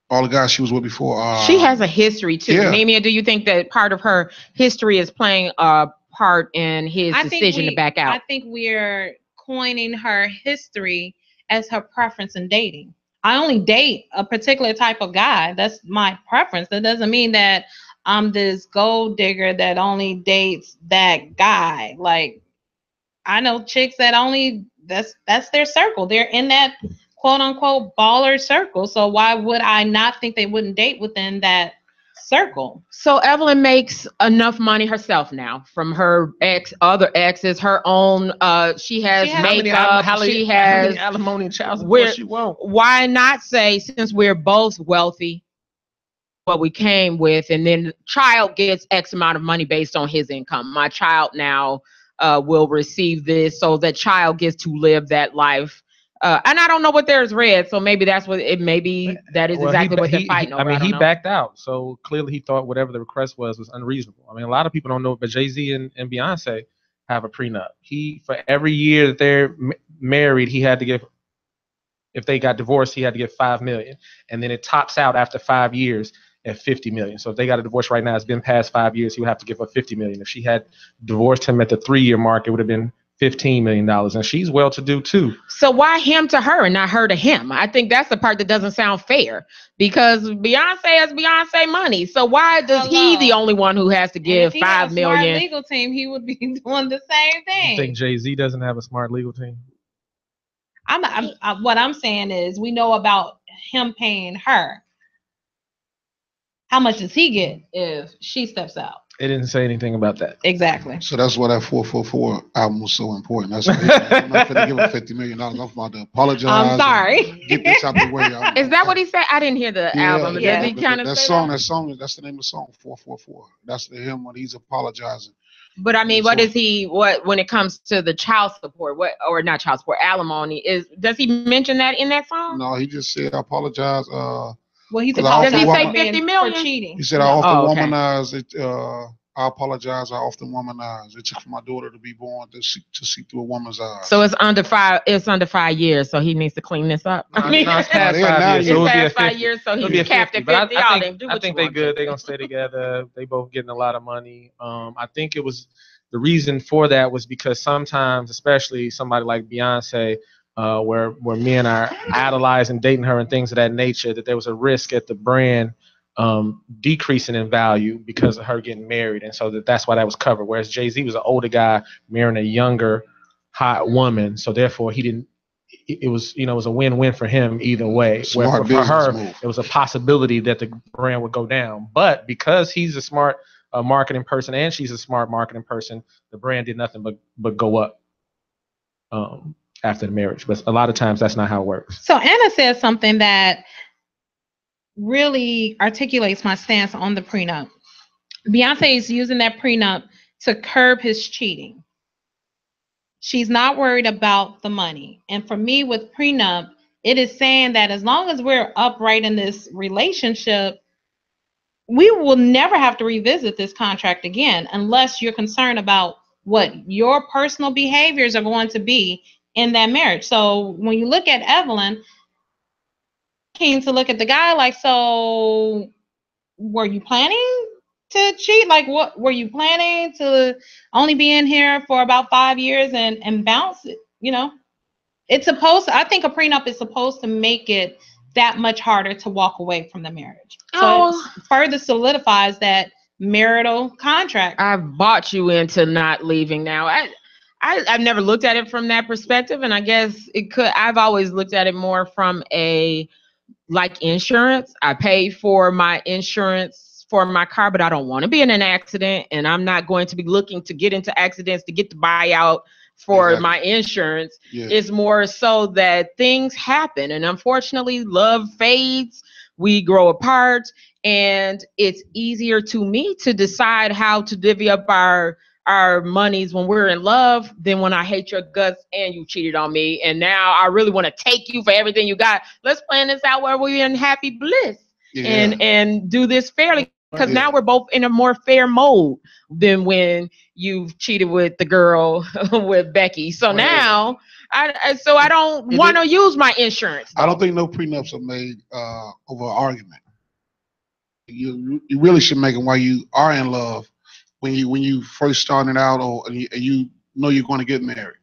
All the guys she was with before. She has a history too. Yeah. Namia, do you think that part of her history is playing a part in his decision to back out? I think we're coining her history as her preference in dating. I only date a particular type of guy. That's my preference. That doesn't mean that I'm this gold digger that only dates that guy. Like, I know chicks that only that's their circle. They're in that quote unquote baller circle. So why would I not think they wouldn't date within that circle? So Evelyn makes enough money herself now from her other exes, her own. She has makeup. She has alimony and child support she won't. Why not say, since we're both wealthy, what we came with, and then child gets X amount of money based on his income. My child now will receive this, so that child gets to live that life. And I don't know what theirs read, so maybe that's what it. Maybe that is exactly what they're fighting over. I mean, he backed out, so clearly he thought whatever the request was unreasonable. I mean, a lot of people don't know, but Jay-Z and Beyonce have a prenup. For every year that they're married, he had to give. If they got divorced, he had to give $5 million, and then it tops out after 5 years at $50 million. So if they got a divorce right now, it's been past 5 years, he would have to give her $50 million. If she had divorced him at the 3-year mark, it would have been $15 million, and she's well-to-do too. So why him to her and not her to him? I think that's the part that doesn't sound fair, because Beyonce has Beyonce money. So why does he the only one who has to give $5 million? Smart legal team, he would be doing the same thing. You think Jay-Z doesn't have a smart legal team? What I'm saying is, we know about him paying her. How much does he get if she steps out? It didn't say anything about that. Exactly. So that's why that 444 album was so important. That's I'm not going to give him $50 million. I'm about to apologize. I'm sorry. Get this out the way. Is that what he said? I didn't hear the album. Yeah. Does he kind of that say song? That song. That's the name of the song. 444. That's him when he's apologizing. But I mean, what is he? What when it comes to the child support? What, or not child support? Alimony is? Does he mention that in that song? No, he just said I apologize. Well, he said, does he say 50 million? For cheating. He said I often womanize it. I apologize. I often womanize. It took for my daughter to be born to see through a woman's eyes. So it's under 5. It's under 5 years. So he needs to clean this up. No, it's past 5 years. So it's past 5 years. So he's capped at 50. I think they're good. They're gonna stay together. They both getting a lot of money. I think it was the reason for that was because sometimes, especially somebody like Beyonce, where men are idolizing, dating her, and things of that nature, that there was a risk at the brand decreasing in value because of her getting married, and so that's why that was covered. Whereas Jay-Z was an older guy marrying a younger, hot woman, so therefore he didn't. It was it was a win-win for him either way. Where for her, it was a possibility that the brand would go down, but because he's a smart marketing person and she's a smart marketing person, the brand did nothing but go up after the marriage. But a lot of times that's not how it works. So Anna says something that really articulates my stance on the prenup. Beyonce is using that prenup to curb his cheating. She's not worried about the money. And for me, with prenup, it is saying that as long as we're upright in this relationship, we will never have to revisit this contract again unless you're concerned about what your personal behaviors are going to be in that marriage. So when you look at Evelyn, keen to look at the guy like, so were you planning to cheat? Like, what were you planning to only be in here for about 5 years and bounce it? You know, it's supposed to, I think a prenup is supposed to make it that much harder to walk away from the marriage. So it further solidifies that marital contract. I've bought you into not leaving now. I've never looked at it from that perspective, and I guess it could. I've always looked at it more from like insurance. I pay for my insurance for my car, but I don't want to be in an accident, and I'm not going to be looking to get into accidents to get the buyout for my insurance. It's more so that things happen, and unfortunately love fades, we grow apart, and it's easier to me to decide how to divvy up our monies when we're in love than when I hate your guts and you cheated on me, and now I really want to take you for everything you got. Let's plan this out where we're in happy bliss and do this fairly, because now we're both in a more fair mode than when you've cheated with the girl with Becky. So now I don't want to use my insurance, though. I don't think no prenups are made over an argument. You really should make them while you are in love, when you first starting out, or you know you're going to get married,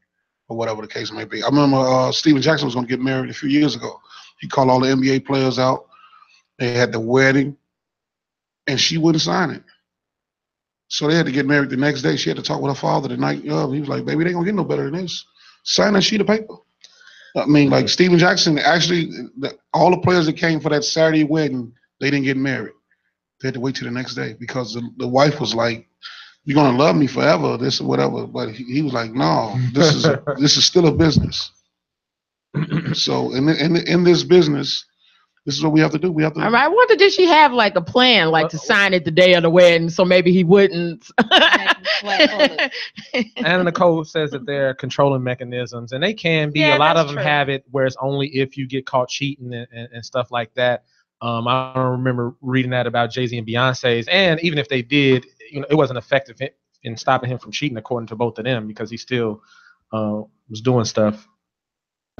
or whatever the case may be. I remember Steven Jackson was going to get married a few years ago. He called all the NBA players out. They had the wedding, and she wouldn't sign it. So they had to get married the next day. She had to talk with her father the night of. He was like, "Baby, they gonna get no better than this. Sign that sheet of paper." I mean, like Steven Jackson, actually, all the players that came for that Saturday wedding, they didn't get married. They had to wait till the next day because the wife was like, "You're gonna love me forever, this or whatever." But he was like, "No, this is still a business." So in this business, this is what we have to do. We have to. I wonder, did she have like a plan, like to sign it the day of the wedding, so maybe he wouldn't? Anna Nicole says that there are controlling mechanisms, and they can be. A lot of them have it where it's only if you get caught cheating and stuff like that. I don't remember reading that about Jay-Z and Beyonce's, and even if they did, it wasn't effective in stopping him from cheating, according to both of them, because he still was doing stuff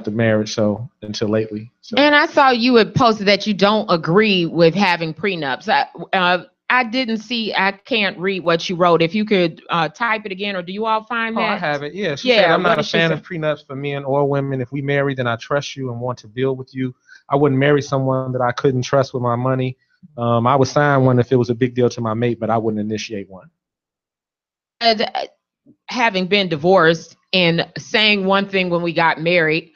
the marriage until lately. So. And I saw you had posted that you don't agree with having prenups. I didn't see. I can't read what you wrote. If you could type it again, or do you all find that? I have it. Yeah. She said, "I'm not a fan of prenups for men or women. If we marry, then I trust you and want to build with you. I wouldn't marry someone that I couldn't trust with my money. I would sign one if it was a big deal to my mate, but I wouldn't initiate one." And having been divorced and saying one thing when we got married,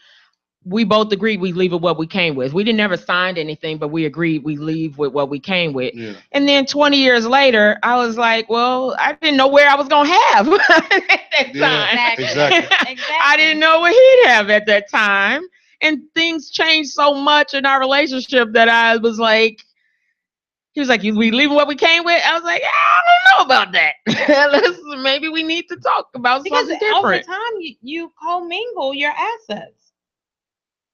we both agreed we leave with what we came with. We didn't never signed anything, but we agreed we leave with what we came with. Yeah. And then 20 years later, I was like, well, I didn't know where I was going to have at that time. Exactly. I didn't know what he'd have at that time. And things changed so much in our relationship that I was like, he was like, we leaving what we came with? I was like, I don't know about that. Maybe we need to talk about something different. Over time, you commingle your assets.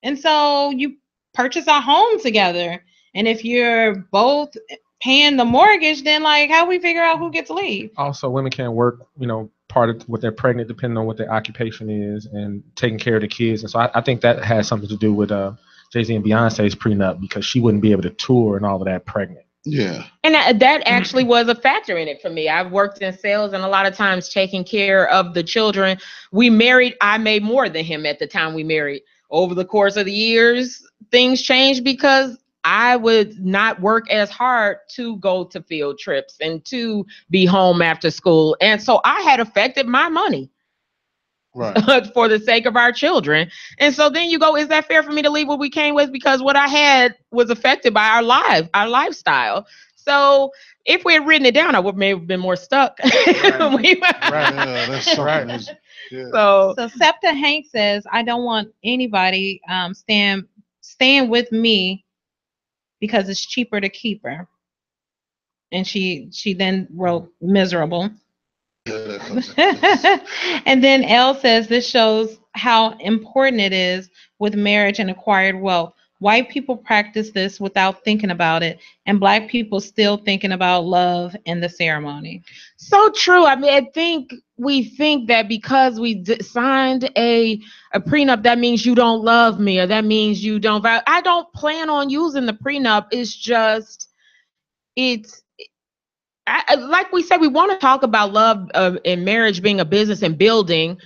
And so you purchase a home together. And if you're both paying the mortgage, then like how we figure out who gets to leave? Also, women can't work, part of what they're pregnant, depending on what their occupation is, and taking care of the kids. And so I think that has something to do with Jay-Z and Beyonce's prenup, because she wouldn't be able to tour and all of that pregnant. Yeah. And that actually was a factor in it for me. I've worked in sales, and a lot of times taking care of the children. We married, I made more than him at the time we married. Over the course of the years, things changed because I would not work as hard to go to field trips and to be home after school. And so I had affected my money. Right. For the sake of our children. And so then you go, is that fair for me to leave what we came with? Because what I had was affected by our lifestyle. So if we had written it down, I would may have been more stuck. Right. Yeah, that's right. Yeah. So Septa Hank says, I don't want anybody staying with me because it's cheaper to keep her. And she then wrote miserable. And then L says this shows how important it is with marriage and acquired wealth. White people practice this without thinking about it, and Black people still thinking about love and the ceremony. So true. I mean, I think we think that because we signed a prenup, that means you don't love me, or that means you don't. I don't plan on using the prenup. It's just, like we said, we want to talk about love and marriage being a business and building.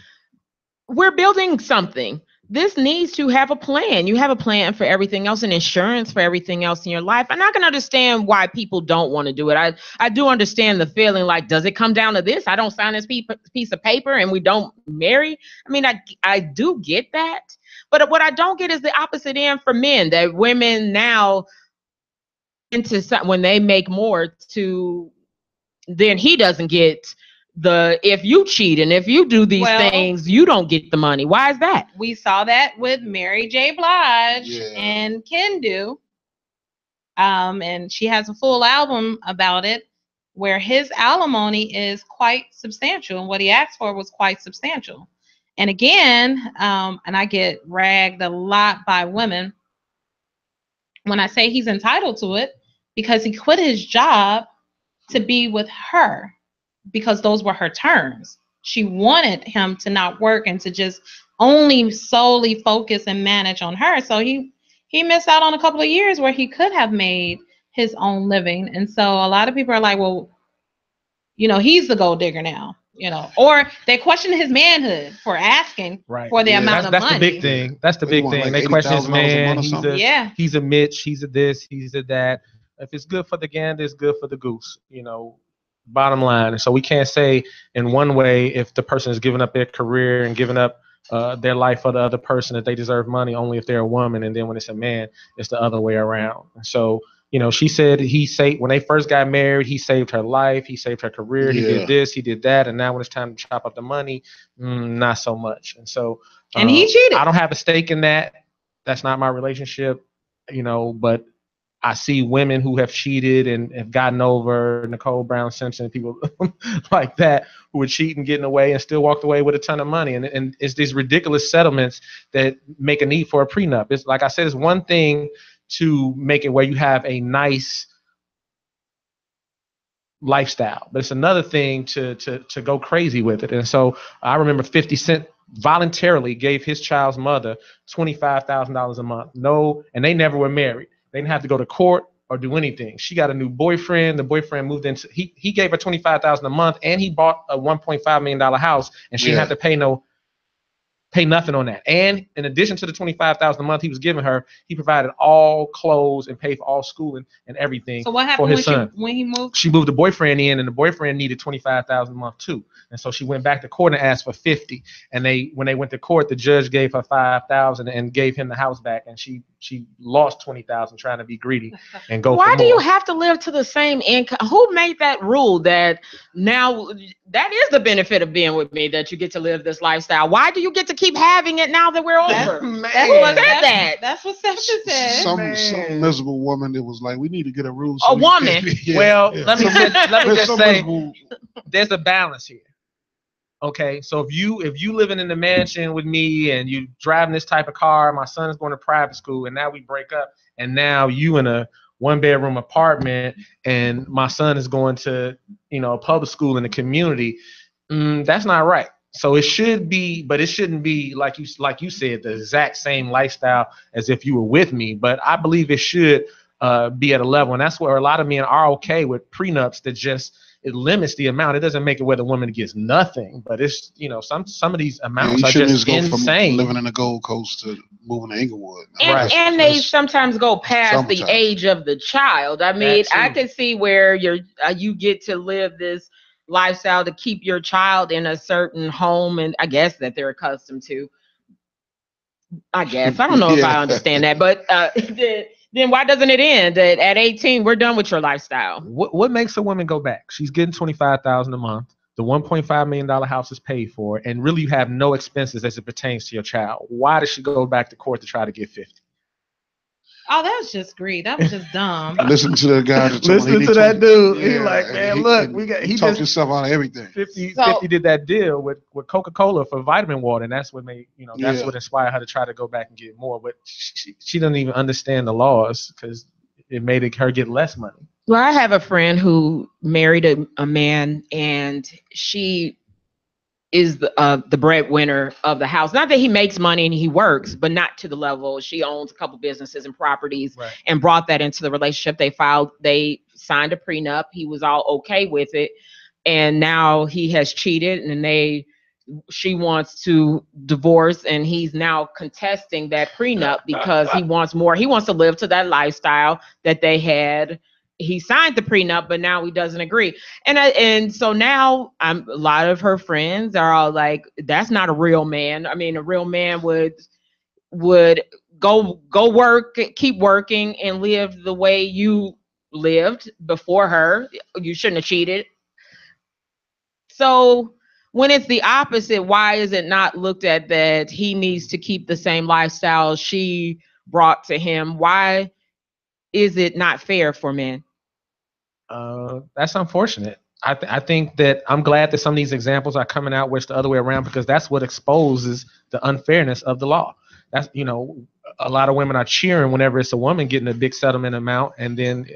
We're building something. This needs to have a plan. You have a plan for everything else and insurance for everything else in your life. And I can understand why people don't want to do it. I do understand the feeling like, does it come down to this? I don't sign this piece of paper and we don't marry. I mean, I do get that. But what I don't get is the opposite end for men, that women now when they make more then he doesn't get if you cheat and if you do these things, you don't get the money. Why is that? We saw that with Mary J. Blige and Kendu. And she has a full album about it where his alimony is quite substantial, and what he asked for was quite substantial. And again, and I get ragged a lot by women when I say he's entitled to it, because he quit his job to be with her, because those were her terms. She wanted him to not work and to just only solely focus and manage on her. So he missed out on a couple of years where he could have made his own living. And so a lot of people are like, well, he's the gold digger now, or they question his manhood for asking for the amount of money. That's the big thing. That's the big thing. They question his man. He's a Mitch. He's a this. He's a that. If it's good for the gander, it's good for the goose. Bottom line. And so we can't say in one way, if the person is giving up their career and giving up their life for the other person, that they deserve money only if they're a woman. And then when it's a man, it's the other way around. And so, she said when they first got married, he saved her life, he saved her career, he did this, he did that. And now when it's time to chop up the money, not so much. And so, and he cheated. I don't have a stake in that. That's not my relationship, but I see women who have cheated and have gotten over, Nicole Brown Simpson, people like that, who were cheating, getting away, and still walked away with a ton of money. And it's these ridiculous settlements that make a need for a prenup. It's like I said, it's one thing to make it where you have a nice lifestyle, but it's another thing to go crazy with it. And so I remember 50 Cent voluntarily gave his child's mother $25,000 a month. And they never were married. They didn't have to go to court or do anything. She got a new boyfriend. The boyfriend moved into, he gave her $25,000 a month, and he bought a $1.5 million house, and she didn't have to pay nothing on that. And in addition to the $25,000 a month he was giving her, he provided all clothes and paid for all schooling and everything. So what happened for his son. When he moved? She moved the boyfriend in, and the boyfriend needed $25,000 a month too. And so she went back to court and asked for $50,000. And when they went to court, the judge gave her $5,000 and gave him the house back. And she lost $20,000 trying to be greedy and go. Why do you have to live to the same income? Who made that rule that now that is the benefit of being with me, that you get to live this lifestyle? Why do you get to keep having it now that we're over? That's what Sefton said. Some miserable woman that was like, we need to get a rule. So woman. Let me just say, there's a balance here. Okay, so if you living in the mansion with me and you driving this type of car, my son is going to private school, and now we break up, and now you in a 1-bedroom apartment, and my son is going to public school in the community, that's not right. So it should be, but it shouldn't be like you said, the exact same lifestyle as if you were with me. But I believe it should be at a level, and that's where a lot of men are okay with prenups that just. It limits the amount. It doesn't make it where the woman gets nothing, but it's some of these amounts are just insane. From living in the Gold Coast to moving to Inglewood, and they sometimes go past the age of the child. I mean, I could see where you get to live this lifestyle to keep your child in a certain home, and I guess that they're accustomed to. I guess I don't know if I understand that, but then why doesn't it end at 18? We're done with your lifestyle. What makes a woman go back? She's getting $25,000 a month. The $1.5 million house is paid for, and really you have no expenses as it pertains to your child. Why does she go back to court to try to get $50,000? Oh, that was just greed. That was just dumb. Listen to the guy. Listen to that dude. He like, man, look, he talked himself out of everything. 50 did that deal with Coca-Cola for vitamin water, and that's what made that's what inspired her to try to go back and get more. But she doesn't even understand the laws because it made her get less money. Well, I have a friend who married a man, and she is the breadwinner of the house. Not that he makes money and he works, but not to the level. She owns a couple businesses and properties, and brought that into the relationship. They signed a prenup. He was all okay with it, and now he has cheated, and she wants to divorce, and he's now contesting that prenup because he wants more. He wants to live to that lifestyle that they had. He signed the prenup, but now he doesn't agree. And so now a lot of her friends are all like, that's not a real man. I mean, a real man would go work, keep working, and live the way you lived before her. You shouldn't have cheated. So when it's the opposite, why is it not looked at that he needs to keep the same lifestyle she brought to him? Why is it not fair for men? That's unfortunate. I think that I'm glad that some of these examples are coming out where it's the other way around, because that's what exposes the unfairness of the law. That's, a lot of women are cheering whenever it's a woman getting a big settlement amount, and then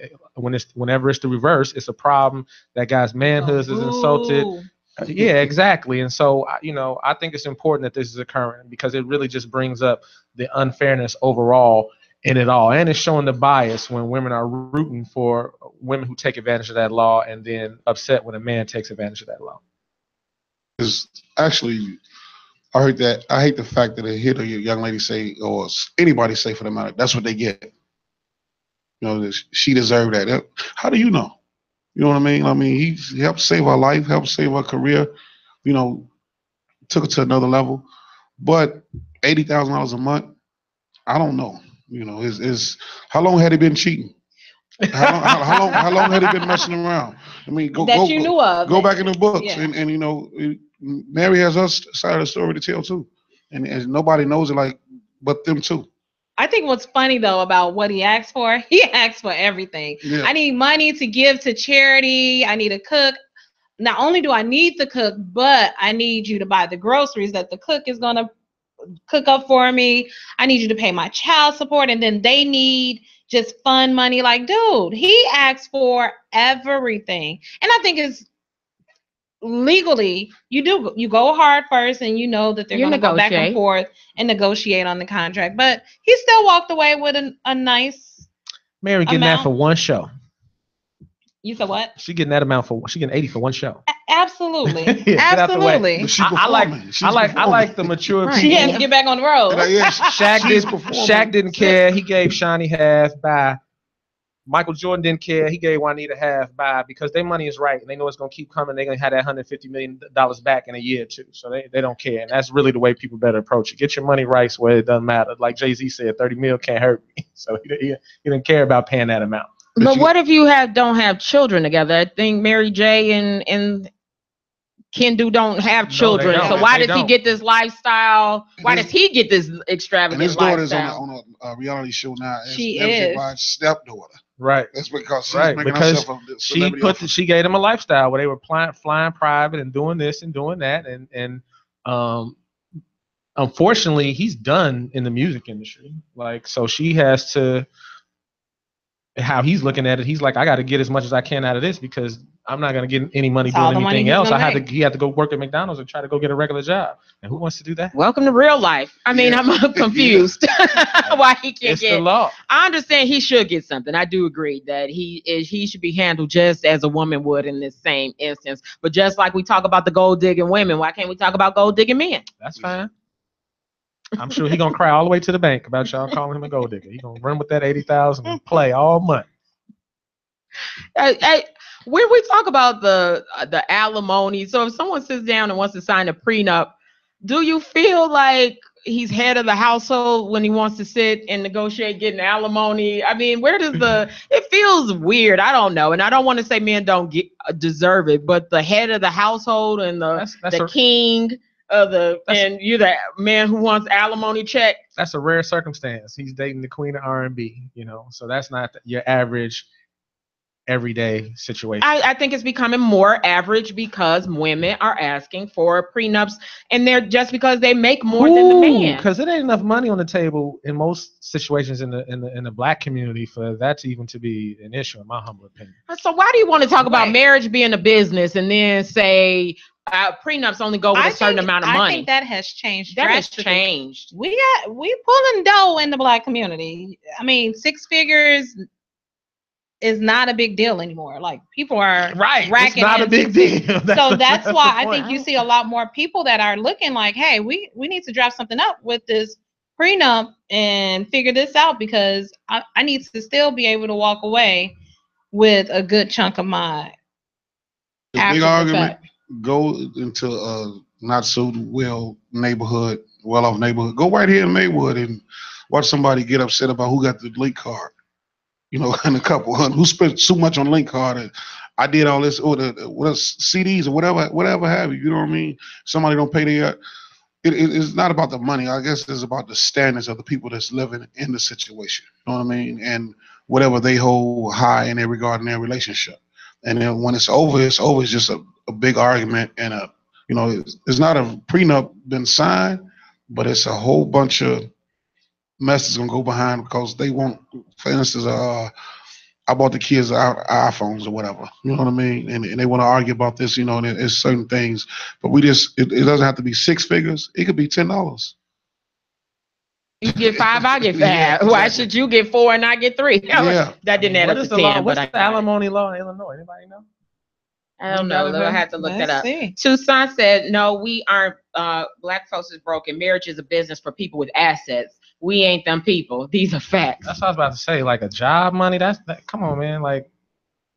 whenever it's the reverse, it's a problem. That guy's manhood is insulted. Yeah, exactly. And so, I think it's important that this is occurring, because it really just brings up the unfairness overall in it all. And it's showing the bias when women are rooting for women who take advantage of that law, and then upset when a man takes advantage of that law. Because actually, I heard that. I hate the fact that I hear a young lady say, or anybody say for the matter, that's what they get. She deserved that. How do you know? You know what I mean? I mean, he helped save her life, helped save her career, took it to another level. But $80,000 a month, I don't know. Is how long had he been cheating? How long had he been messing around? I mean, go back in the books, and Mary has her side of the story to tell too, and nobody knows it but them too. I think what's funny though about what he asked for everything. Yeah. I need money to give to charity. I need a cook. Not only do I need the cook, but I need you to buy the groceries that the cook is gonna cook up for me. I need you to pay my child support, and then they need just fun money. Like, dude, he asked for everything, and I think it's legally you go hard first, and that they're going to go back and forth and negotiate on the contract. But he still walked away with a nice Mary getting amount. That for one show. You said what? She getting that amount she getting 80 for one show. Absolutely. Yeah, absolutely. I like the mature people. She had to get back on the road. Shaq didn't care. He gave Shawnee half. Bye. Michael Jordan didn't care. He gave Juanita half. Bye. Because their money is right, and they know it's gonna keep coming. They're gonna have that $150 million back in a year or two. So they don't care, and that's really the way people better approach it. Get your money right where it doesn't matter. Like Jay-Z said, 30 mil can't hurt me. So he didn't care about paying that amount. But what if you don't have children together? I think Mary J and Kendu don't have children. No, so why does he get this lifestyle? Why does he get this extravagant lifestyle? And his daughter's on a reality show now. She is my stepdaughter. Right. That's because she's making herself a celebrity. She gave him a lifestyle where they were flying private and doing this and doing that, and unfortunately he's done in the music industry. So she has to. How he's looking at it, he's like, I got to get as much as I can out of this, because I'm not going to get any money doing anything else. He had to go work at McDonald's and try to go get a regular job. And who wants to do that? Welcome to real life. I mean, I'm confused why he can't get. The law. I understand he should get something. I do agree that he should be handled just as a woman would in this same instance. But just like we talk about the gold digging women, why can't we talk about gold digging men? That's fine. I'm sure he's gonna cry all the way to the bank about y'all calling him a gold digger. He's gonna run with that 80,000 and play all month. When we talk about the alimony, so if someone sits down and wants to sign a prenup, do you feel like he's head of the household when he wants to sit and negotiate getting alimony? I mean, where does it feels weird. I don't know. And I don't want to say men don't deserve it, but the head of the household and the king. and you're the man who wants alimony check. That's a rare circumstance. He's dating the queen of R&B, so that's not your average everyday situation. I think it's becoming more average because women are asking for prenups, and they're just because they make more than the man. Because it ain't enough money on the table in most situations in the black community for that to even to be an issue, in my humble opinion. So why do you want to talk about marriage being a business and then say prenups only go with a certain amount of money? I think that has changed. That has changed. We pulling dough in the black community. I mean, 6 figures is not a big deal anymore. Like, people are racking. It's not a big deal. So that's why I think you see a lot more people that are looking like, hey, we need to draft something up with this prenup and figure this out, because I need to still be able to walk away with a good chunk of my big argument. Go into a not so well-off neighborhood. Go right here in Maywood and watch somebody get upset about who got the link card. And a couple who spent so much on link card, and I did all this, or the CDs or whatever have you. You know what I mean? Somebody don't pay their. It's not about the money. I guess it's about the standards of the people that's living in the situation. You know what I mean? And whatever they hold high in their regard in their relationship. And then when it's over, it's over. It's just a big argument, and it's not a prenup been signed, but it's a whole bunch of mess is gonna go behind, because they want, for instance, I bought the kids iPhones or whatever, you know what I mean, and they want to argue about this, and it's certain things, but it doesn't have to be 6 figures. It could be $10. You get 5, I get 5. Yeah, why should you get 4 and I get 3? Yeah, that didn't add up to 10. What's the alimony law in Illinois? Anybody know? I don't know. I have to look that up. Tucson said, no, we aren't. Black folks is broken. Marriage is a business for people with assets. We ain't them people. These are facts. That's what I was about to say. Like, a job money. Come on, man. Like,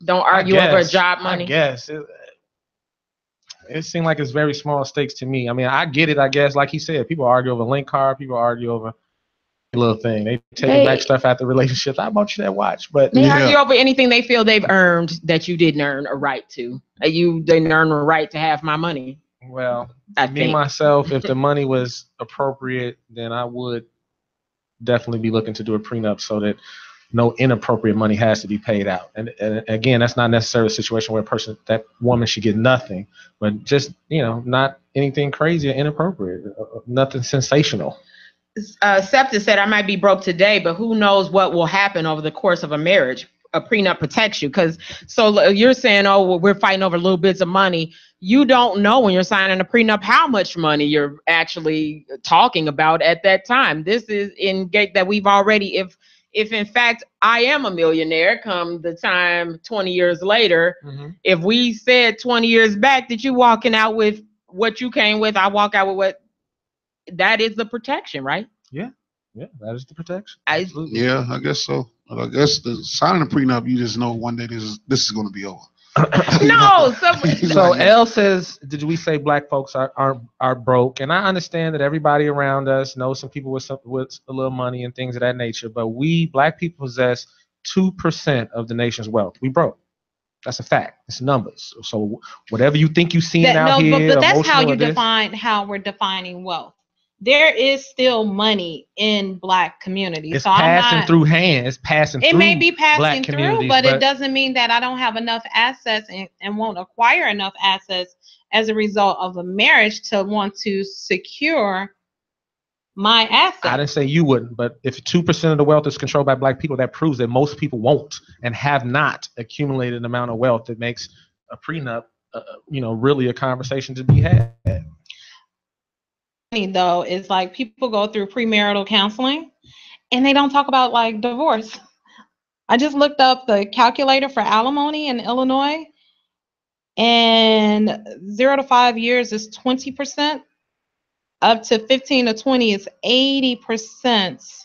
don't argue over job money. I guess it seemed like it's very small stakes to me. I mean, I get it. I guess, like he said, people argue over link card. People argue over a little thing. They take back stuff after relationships. I bought you that watch, but they argue over anything they feel they've earned that you didn't earn a right to. You didn't earn a right to have my money. Well, myself, if the money was appropriate, then I would definitely be looking to do a prenup so that no inappropriate money has to be paid out. And again, that's not necessarily a situation where that woman should get nothing, but just, not anything crazy or inappropriate, nothing sensational. Septa said, I might be broke today, but who knows what will happen over the course of a marriage. A prenup protects you, so you're saying, oh, well, we're fighting over little bits of money. You don't know when you're signing a prenup how much money you're actually talking about at that time. This is that we've already, if in fact I am a millionaire come the time 20 years later, if we said 20 years back that you walking out with what you came with, I walk out with what, that is the protection, right? Yeah, that is the protection. Absolutely. Yeah, I guess so. I guess the signing a prenup, you just know one day this is going to be over. No, so L says, did we say black folks are broke? And I understand that everybody around us knows some people with a little money and things of that nature, but we black people possess 2% of the nation's wealth. We broke. That's a fact. It's numbers. So whatever you think you see out here, but that's how you define how we're defining wealth. There is still money in black communities. It's passing through hands. It may be passing through, but it doesn't mean that I don't have enough assets and won't acquire enough assets as a result of a marriage to want to secure my assets. I didn't say you wouldn't, but if 2% of the wealth is controlled by black people, that proves that most people won't and have not accumulated an amount of wealth that makes a prenup, really a conversation to be had. Though is like people go through premarital counseling and they don't talk about like divorce. I just looked up the calculator for alimony in Illinois, and 0 to 5 years is 20%, up to 15 to 20 is 80%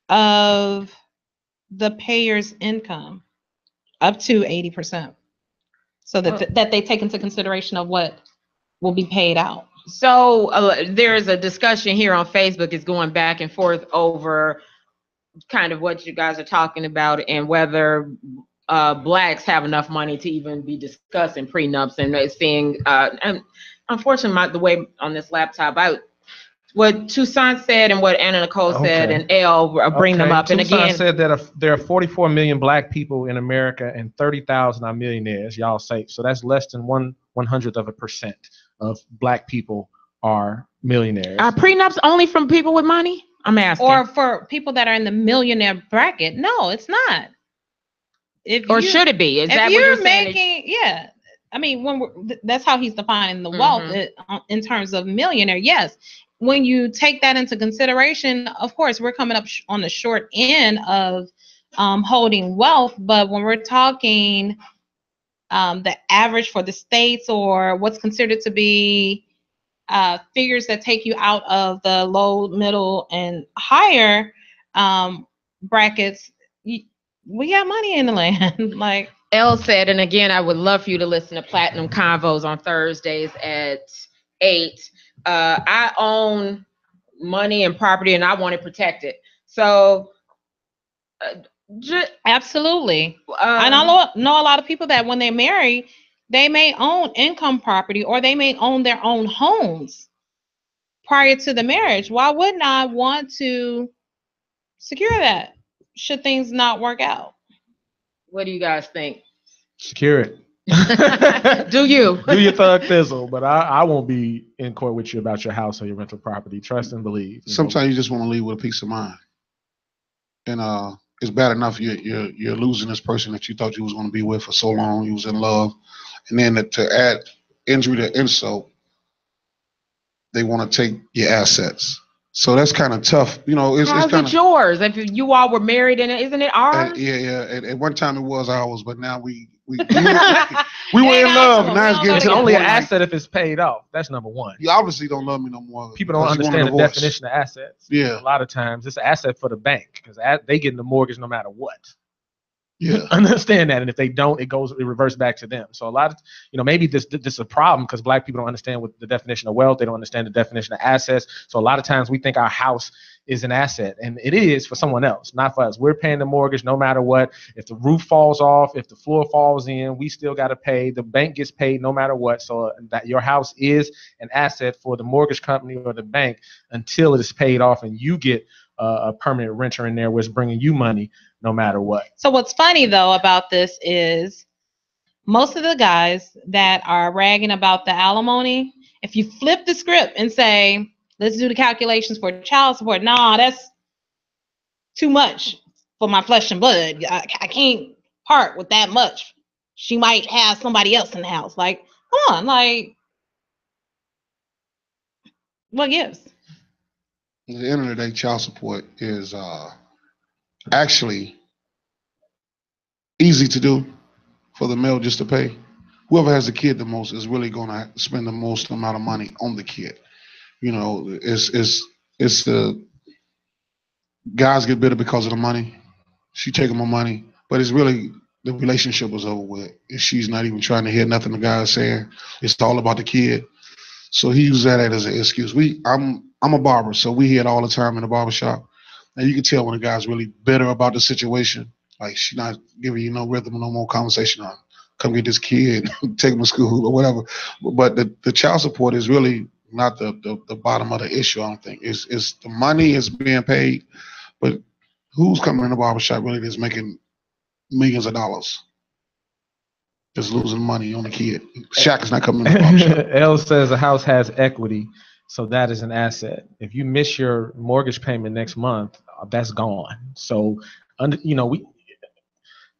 of the payer's income, up to 80%. So that they take into consideration of what will be paid out. So there's a discussion here on Facebook is going back and forth over kind of what you guys are talking about and whether blacks have enough money to even be discussing prenups and seeing. And unfortunately, the way on this laptop, what Toussaint said and what Anna Nicole said and Elle bring them up. Toussaint And again, said that there are 44 million black people in America and 30,000 are millionaires. Y'all say so. That's less than 1/100% of black people are millionaires. Are prenups only from people with money? I'm asking. Or for people that are in the millionaire bracket? No, it's not. Should it be? Is that what you're saying? Yeah. I mean, that's how he's defining the wealth in terms of millionaire. Yes. When you take that into consideration, of course, we're coming up on the short end of holding wealth. But when we're talking the average for the states or what's considered to be figures that take you out of the low, middle, and higher brackets, we got money in the land. Like Elle said, and again, I would love for you to listen to Platinum Convos on Thursdays at 8. I own money and property, and I want to protect it. So, absolutely. And I know a lot of people that when they marry, they may own income property or they may own their own homes prior to the marriage. Why wouldn't I want to secure that should things not work out? What do you guys think? Secure it. Do you? Do your thug thizzle, but I won't be in court with you about your house or your rental property. Trust and believe. Sometimes you just want to leave with a peace of mind. And it's bad enough you're losing this person that you thought you was going to be with for so long. You was in love. And then to add injury to insult, they want to take your assets. So that's kind of tough. You know, it's how's kind it yours? If you all were married, isn't it ours? Yeah. At one time it was ours, but now we were in love. Now it's getting it's to the only point an asset if it's paid off. That's number one. You obviously don't love me no more. People don't understand the definition of assets. Yeah. A lot of times it's an asset for the bank because they get the mortgage no matter what. Yeah. Understand that, and if they don't, it reverts back to them. So a lot of, maybe this is a problem because black people don't understand what the definition of wealth. They don't understand the definition of assets. So a lot of times we think our house is an asset, and it is for someone else, not for us. We're paying the mortgage no matter what. If the roof falls off, if the floor falls in, we still got to pay. The bank gets paid no matter what. So that your house is an asset for the mortgage company or the bank until it is paid off, and you get a permanent renter in there, which is bringing you money no matter what. So what's funny though about this is most of the guys that are ragging about the alimony, if you flip the script and say, let's do the calculations for child support, nah, that's too much for my flesh and blood. I can't part with that much. She might have somebody else in the house. Like, come on, like, what gives? At the end of the day, child support is actually easy to do for the male just to pay. Whoever has the kid the most is really going to spend the most amount of money on the kid. It's the guys get bitter because of the money. She taking my money, but it's really the relationship was over with. And she's not even trying to hear nothing the guy's saying. It's all about the kid. So he used that as an excuse. I'm a barber, so we hear it all the time in the barbershop. And you can tell when a guy's really bitter about the situation. Like, she's not giving you no rhythm, no more conversation on come get this kid, take him to school or whatever. But the child support is really not the bottom of the issue, I don't think. It's the money is being paid, but who's coming in the barbershop really is making millions of dollars? Just losing money on the kid. Shaq is not coming in the barbershop. Elle says a house has equity, so that is an asset. If you miss your mortgage payment next month, that's gone. So,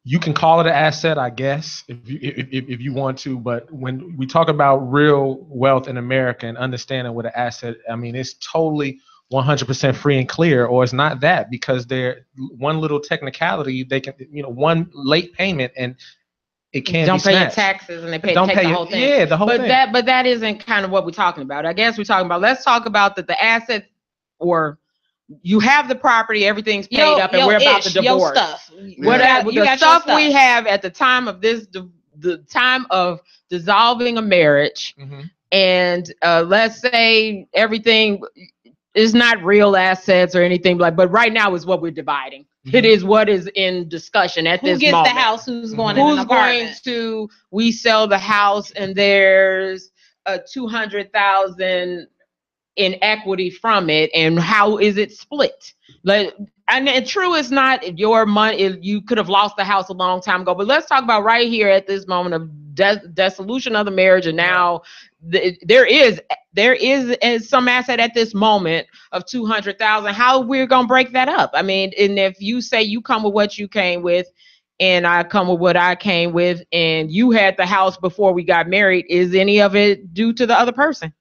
you can call it an asset, I guess, if you want to. But when we talk about real wealth in America and understanding what an asset, I mean, it's totally 100% free and clear, or it's not that, because they're one little technicality, they can, one late payment and it can't don't be snatched. Pay your taxes and they take the whole thing. Yeah, the whole thing. But that isn't kind of what we're talking about. I guess we're talking about, let's talk about that the asset, or you have the property, everything's paid up, and we're about to divorce. Stuff. The stuff we have at the time of the time of dissolving a marriage, and let's say everything is not real assets or anything like, but right now is what we're dividing. It is what is in discussion at this moment. Who gets the house? Who's going in an apartment? Who's going to? We sell the house, and there's a $200,000 in equity from it, and how is it split? And true, it's not your money. You could have lost the house a long time ago, but let's talk about right here at this moment of dissolution of the marriage, and now there is some asset at this moment of $200,000. How we're gonna break that up? I mean, and if you say you come with what you came with, and I come with what I came with, and you had the house before we got married, is any of it due to the other person?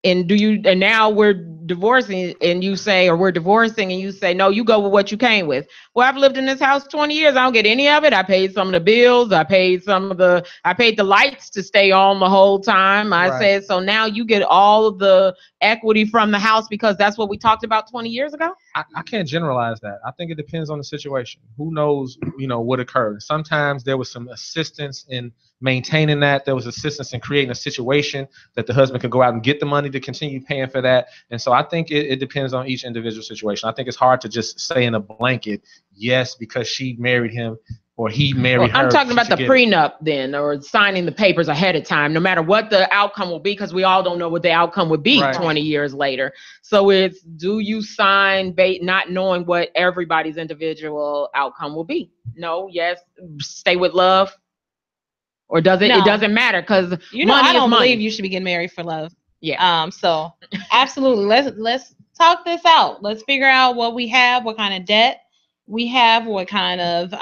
And now we're divorcing, and you say, or we're divorcing, and you say, no, you go with what you came with. Well, I've lived in this house 20 years. I don't get any of it. I paid some of the bills. I paid the lights to stay on the whole time. I said, so now you get all of the equity from the house because that's what we talked about 20 years ago. I can't generalize that. I think it depends on the situation. Who knows, what occurred. Sometimes there was some assistance in maintaining that. There was assistance in creating a situation that the husband could go out and get the money to continue paying for that. And so I think it depends on each individual situation. I think it's hard to just say in a blanket, yes, because she married him or he married her. I'm talking about the prenup then, or signing the papers ahead of time, no matter what the outcome will be, because we all don't know what the outcome would be 20 years later. So it's, do you sign not knowing what everybody's individual outcome will be? No, yes, stay with love. Or does it? No. It doesn't matter because I don't believe you should be getting married for love. Yeah. So absolutely, let's talk this out. Let's figure out what we have, what kind of debt we have, what kind of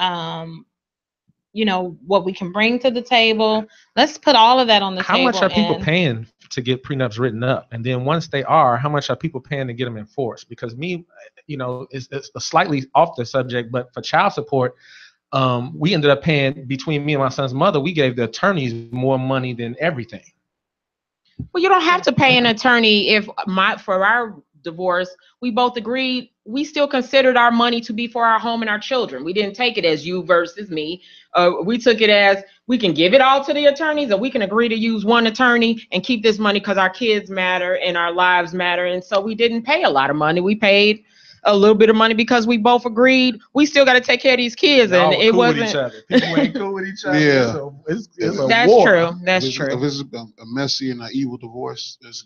what we can bring to the table. Let's put all of that on the table. How much are people paying to get prenups written up? And then once they are, how much are people paying to get them enforced? Because it's slightly off the subject, but for child support, we ended up paying, between me and my son's mother, we gave the attorneys more money than everything. Well, you don't have to pay an attorney for our divorce, we both agreed we still considered our money to be for our home and our children. We didn't take it as you versus me. We took it as we can give it all to the attorneys, or we can agree to use one attorney and keep this money because our kids matter and our lives matter. And so we didn't pay a lot of money. We paid a little bit of money because we both agreed we still got to take care of these kids. No, and it cool wasn't. With each other. People ain't cool with each other. Yeah. So it's a That's war. true. That's true. If it's a messy and an evil divorce, it's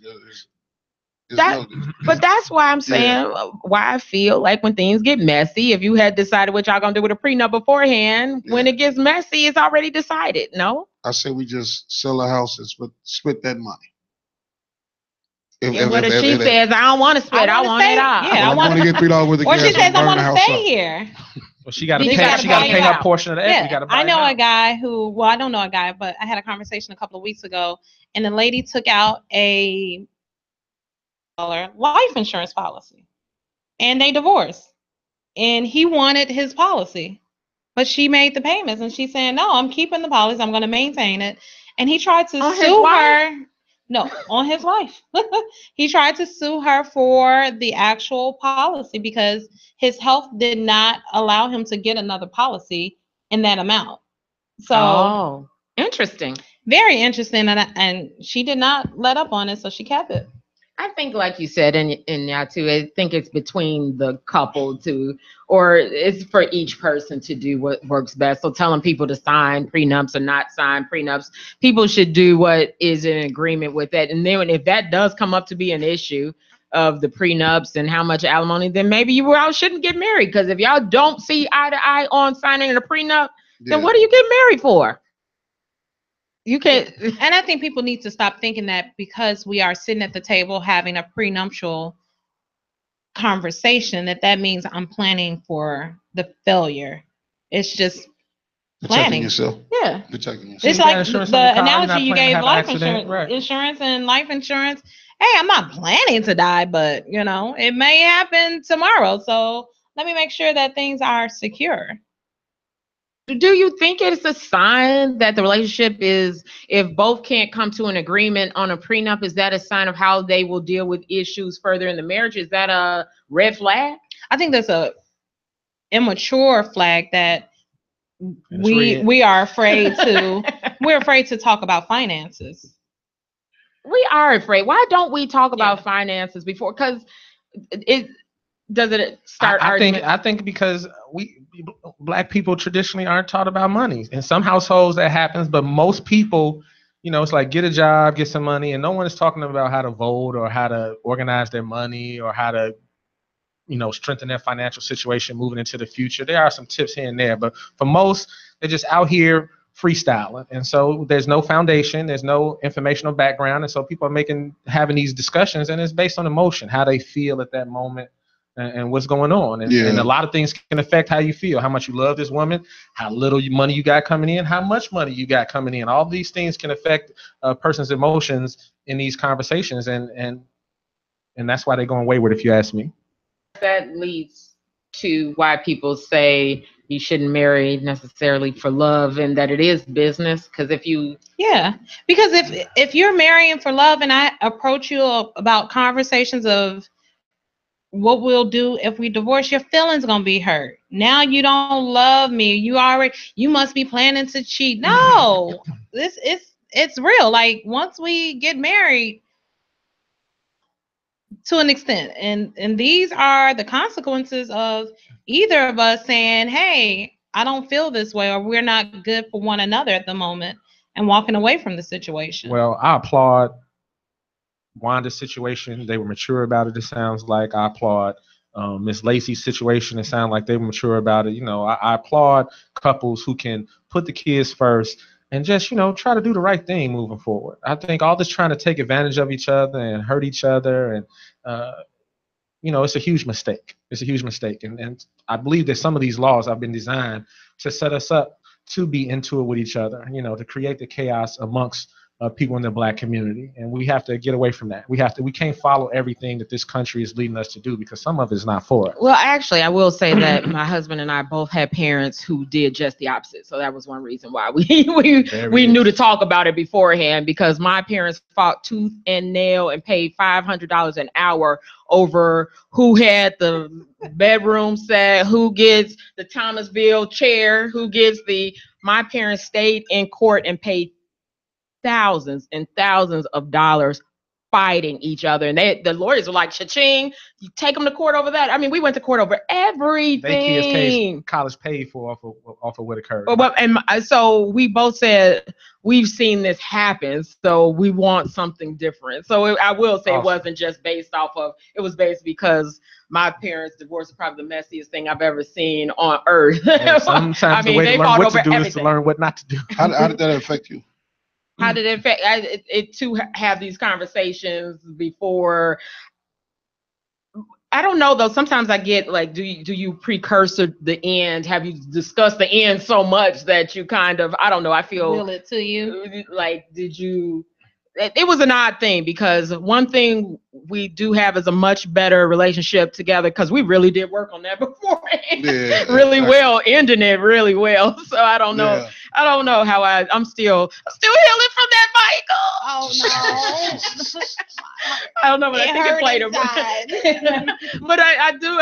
but that's why I'm saying why I feel like when things get messy, if you had decided what y'all gonna do with a prenup beforehand, when it gets messy, it's already decided. No, I say we just sell a house and split that money. If she says I don't want to split, I want it all. Yeah, I want to get $3 worth of gas. Or she says I want to stay here. Well, she got to pay. She got to pay her portion of the equity. I know a guy who. Well, I don't know a guy, but I had a conversation a couple of weeks ago, and the lady took out a life insurance policy, and they divorced. And he wanted his policy, but she made the payments, and she's saying, "No, I'm keeping the policy. I'm going to maintain it." And he tried to sue her. No, on his life. He tried to sue her for the actual policy because his health did not allow him to get another policy in that amount. So, interesting. Very interesting. And she did not let up on it, so she kept it. I think, like you said, and Yatu, I think it's between the couple or it's for each person to do what works best. So telling people to sign prenups or not sign prenups, people should do what is in agreement with that. And then if that does come up to be an issue of the prenups and how much alimony, then maybe you all shouldn't get married. Because if y'all don't see eye to eye on signing a prenup, then what are you getting married for? You can't. And I think people need to stop thinking that because we are sitting at the table having a prenuptial conversation, that means I'm planning for the failure. It's just planning. Protecting yourself. Yeah. Protecting yourself. It's like the analogy you gave, life insurance and life insurance. Hey, I'm not planning to die, but it may happen tomorrow. So let me make sure that things are secure. Do you think it's a sign that the relationship is, if both can't come to an agreement on a prenup, is that a sign of how they will deal with issues further in the marriage? Is that a red flag? I think that's a immature flag that we are afraid to we're afraid to talk about finances. We are afraid. Why don't we talk about finances before? Because does it start argument? I think because black people traditionally aren't taught about money. In some households that happens, but most people, it's like get a job, get some money, and no one is talking about how to vote or how to organize their money or how to strengthen their financial situation moving into the future. There are some tips here and there, but for most, they're just out here freestyling. And so there's no foundation, there's no informational background. And so people are having these discussions, and it's based on emotion, how they feel at that moment and what's going on. And a lot of things can affect how you feel, how much you love this woman, how little money you got coming in, how much money you got coming in. All these things can affect a person's emotions in these conversations. And that's why they're going wayward, if you ask me. That leads to why people say you shouldn't marry necessarily for love, and that it is business. Because because if you're marrying for love, and I approach you about conversations of what we'll do if we divorce, your feelings gonna be hurt. Now you don't love me. You must be planning to cheat. No, it's real. Like once we get married, to an extent, and these are the consequences of either of us saying, hey, I don't feel this way, or we're not good for one another at the moment, and walking away from the situation. Well, I applaud Wanda's situation. They were mature about it, it sounds like. I applaud Miss Lacey's situation. It sounds like they were mature about it. I applaud couples who can put the kids first and just, try to do the right thing moving forward. I think all this trying to take advantage of each other and hurt each other, and, it's a huge mistake. It's a huge mistake. And I believe that some of these laws have been designed to set us up to be into it with each other, to create the chaos amongst people in the black community. And we have to get away from that. We can't follow everything that this country is leading us to do, because some of it is not for us. Well, actually, I will say that my husband and I both had parents who did just the opposite. So that was one reason why we knew to talk about it beforehand, because my parents fought tooth and nail and paid $500 an hour over who had the bedroom set, who gets the Thomasville chair, my parents stayed in court and paid thousands and thousands of dollars fighting each other, and the lawyers were like, cha-ching, you take them to court over that. I mean, we went to court over everything. They kids' college paid for off of what occurred. So we both said we've seen this happen, so we want something different. So I will say It wasn't just based off of, it was based because my parents' divorce is probably the messiest thing I've ever seen on earth. Sometimes the way to learn what to do is to learn what not to do. How did that affect you? How did it affect it to have these conversations before? I don't know though. Sometimes I get like, do you precursor the end? Have you discussed the end so much that you kind of, I don't know, I feel will it to you? Like, did you? It was an odd thing, because one thing we do have is a much better relationship together, because we really did work on that beforehand. Well, ending it really well. So I don't know. Yeah. I don't know how I'm still healing from that, Michael. Oh no. I don't know, but I think it played a but I do.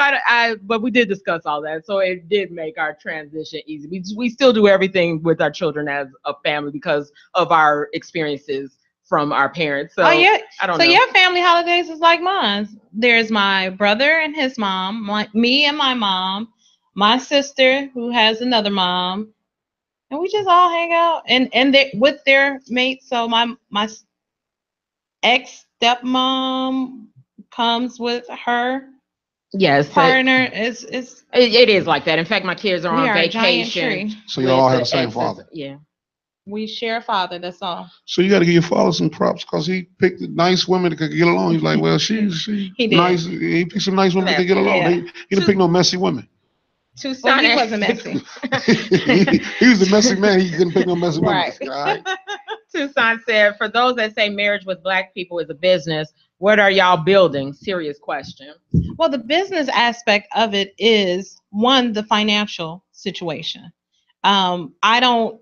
But we did discuss all that, so it did make our transition easy. We still do everything with our children as a family because of our experiences from our parents. So I don't know. So your family holidays is like mine. There's my brother and his mom, me and my mom, my sister who has another mom, and we just all hang out and they with their mates. So my ex stepmom comes with her partner. It is like that. In fact, my kids are on vacation. So you all have the same father. Yeah. We share a father, that's all. So you got to give your father some props, because he picked nice women that could get along. He's like, well, she nice. He picked some nice women that could get along. Yeah. He didn't pick no messy women. He wasn't messy. he was the messy man. He couldn't pick no messy women. Right. Tucson said, for those that say marriage with black people is a business, what are y'all building? Serious question. Well, the business aspect of it is, one, the financial situation. I don't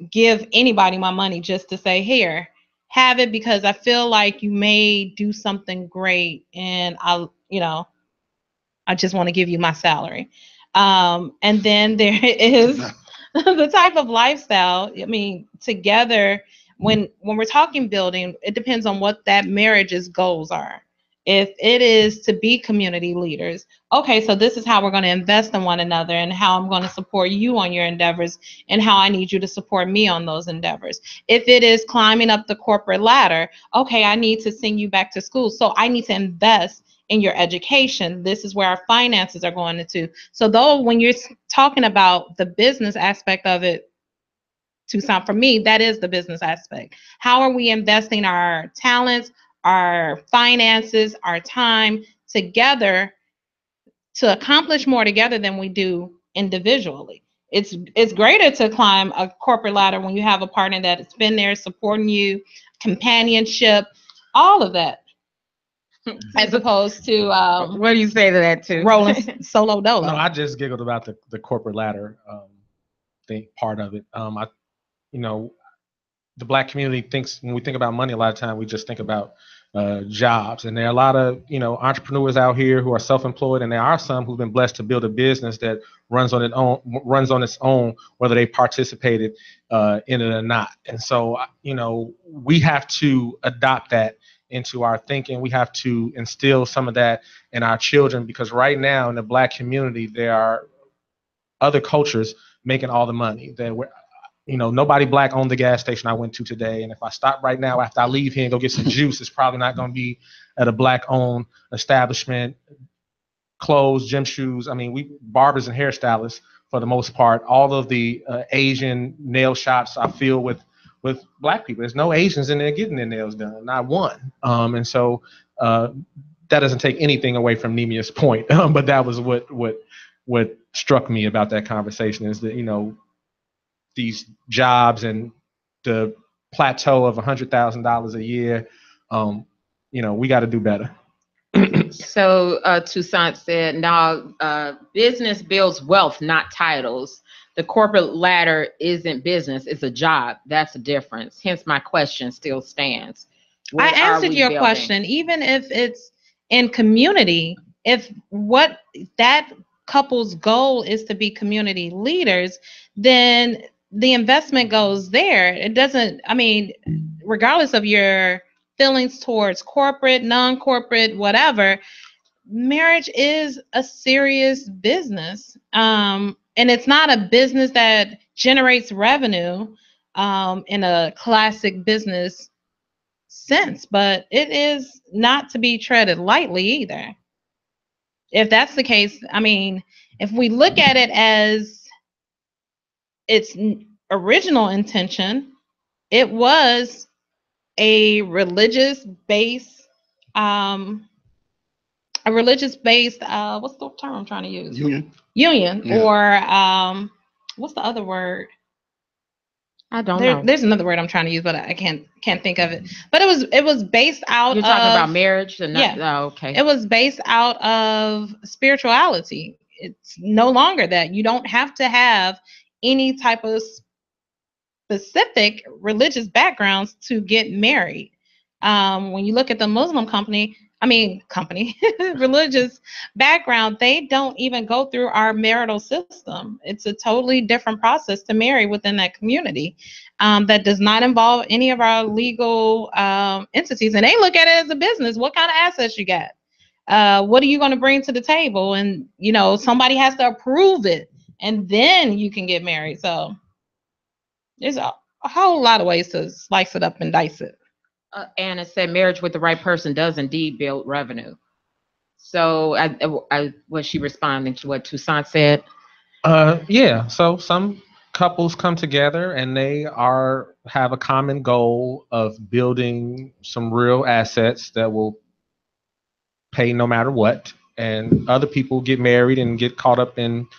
give anybody my money just to say, here, have it, because I feel like you may do something great and I just want to give you my salary. And then there is the type of lifestyle. I mean, together, when we're talking building, it depends on what that marriage's goals are. If it is to be community leaders, okay, so this is how we're going to invest in one another and how I'm going to support you on your endeavors and how I need you to support me on those endeavors. If it is climbing up the corporate ladder, okay, I need to send you back to school. So I need to invest in your education. This is where our finances are going into. So though when you're talking about the business aspect of it, Toussaint, for me, that is the business aspect. How are we investing our talents, our finances, our time together to accomplish more together than we do individually? It's greater to climb a corporate ladder when you have a partner that's been there supporting you, companionship, all of that, as opposed to what do you say to that too? rolling solo dolo. No, I just giggled about the corporate ladder part of it. The Black community thinks, when we think about money, a lot of time we just think about jobs, and there are a lot of entrepreneurs out here who are self-employed, and there are some who've been blessed to build a business that runs on its own, whether they participated in it or not. And so we have to adopt that into our thinking. We have to instill some of that in our children, because right now in the Black community there are other cultures making all the money. Nobody Black owned the gas station I went to today. And if I stop right now after I leave here and go get some juice, it's probably not going to be at a Black-owned establishment. Clothes, gym shoes. I mean, we barbers and hairstylists for the most part. All of the Asian nail shops are filled with Black people. There's no Asians in there getting their nails done, not one. And so that doesn't take anything away from Nemia's point. But that was what struck me about that conversation, is that these jobs and the plateau of $100,000 a year, we got to do better. So Toussaint said, no, business builds wealth, not titles. The corporate ladder isn't business, it's a job. That's the difference. Hence my question still stands. I answered your question. Even if it's in community, if what that couple's goal is to be community leaders, then the investment goes there. It doesn't, regardless of your feelings towards corporate, non-corporate, whatever, marriage is a serious business. And it's not a business that generates revenue in a classic business sense, but it is not to be treaded lightly either. If that's the case, if we look at it as its original intention, it was a religious-based, what's the term I'm trying to use? Union, yeah. Or what's the other word? I don't know. There's another word I'm trying to use, but I can't think of it. But it was based out. You're talking about marriage, yeah. Oh, okay. It was based out of spirituality. It's no longer that. You don't have to have any type of specific religious backgrounds to get married. When you look at the Muslim religious background, they don't even go through our marital system. It's a totally different process to marry within that community that does not involve any of our legal entities. And they look at it as a business. What kind of assets you got? What are you going to bring to the table? And, somebody has to approve it, and then you can get married. So there's a whole lot of ways to slice it up and dice it. Anna said marriage with the right person does indeed build revenue. So I was she responding to what Toussaint said? Yeah. So some couples come together and they have a common goal of building some real assets that will pay no matter what. And other people get married and get caught up in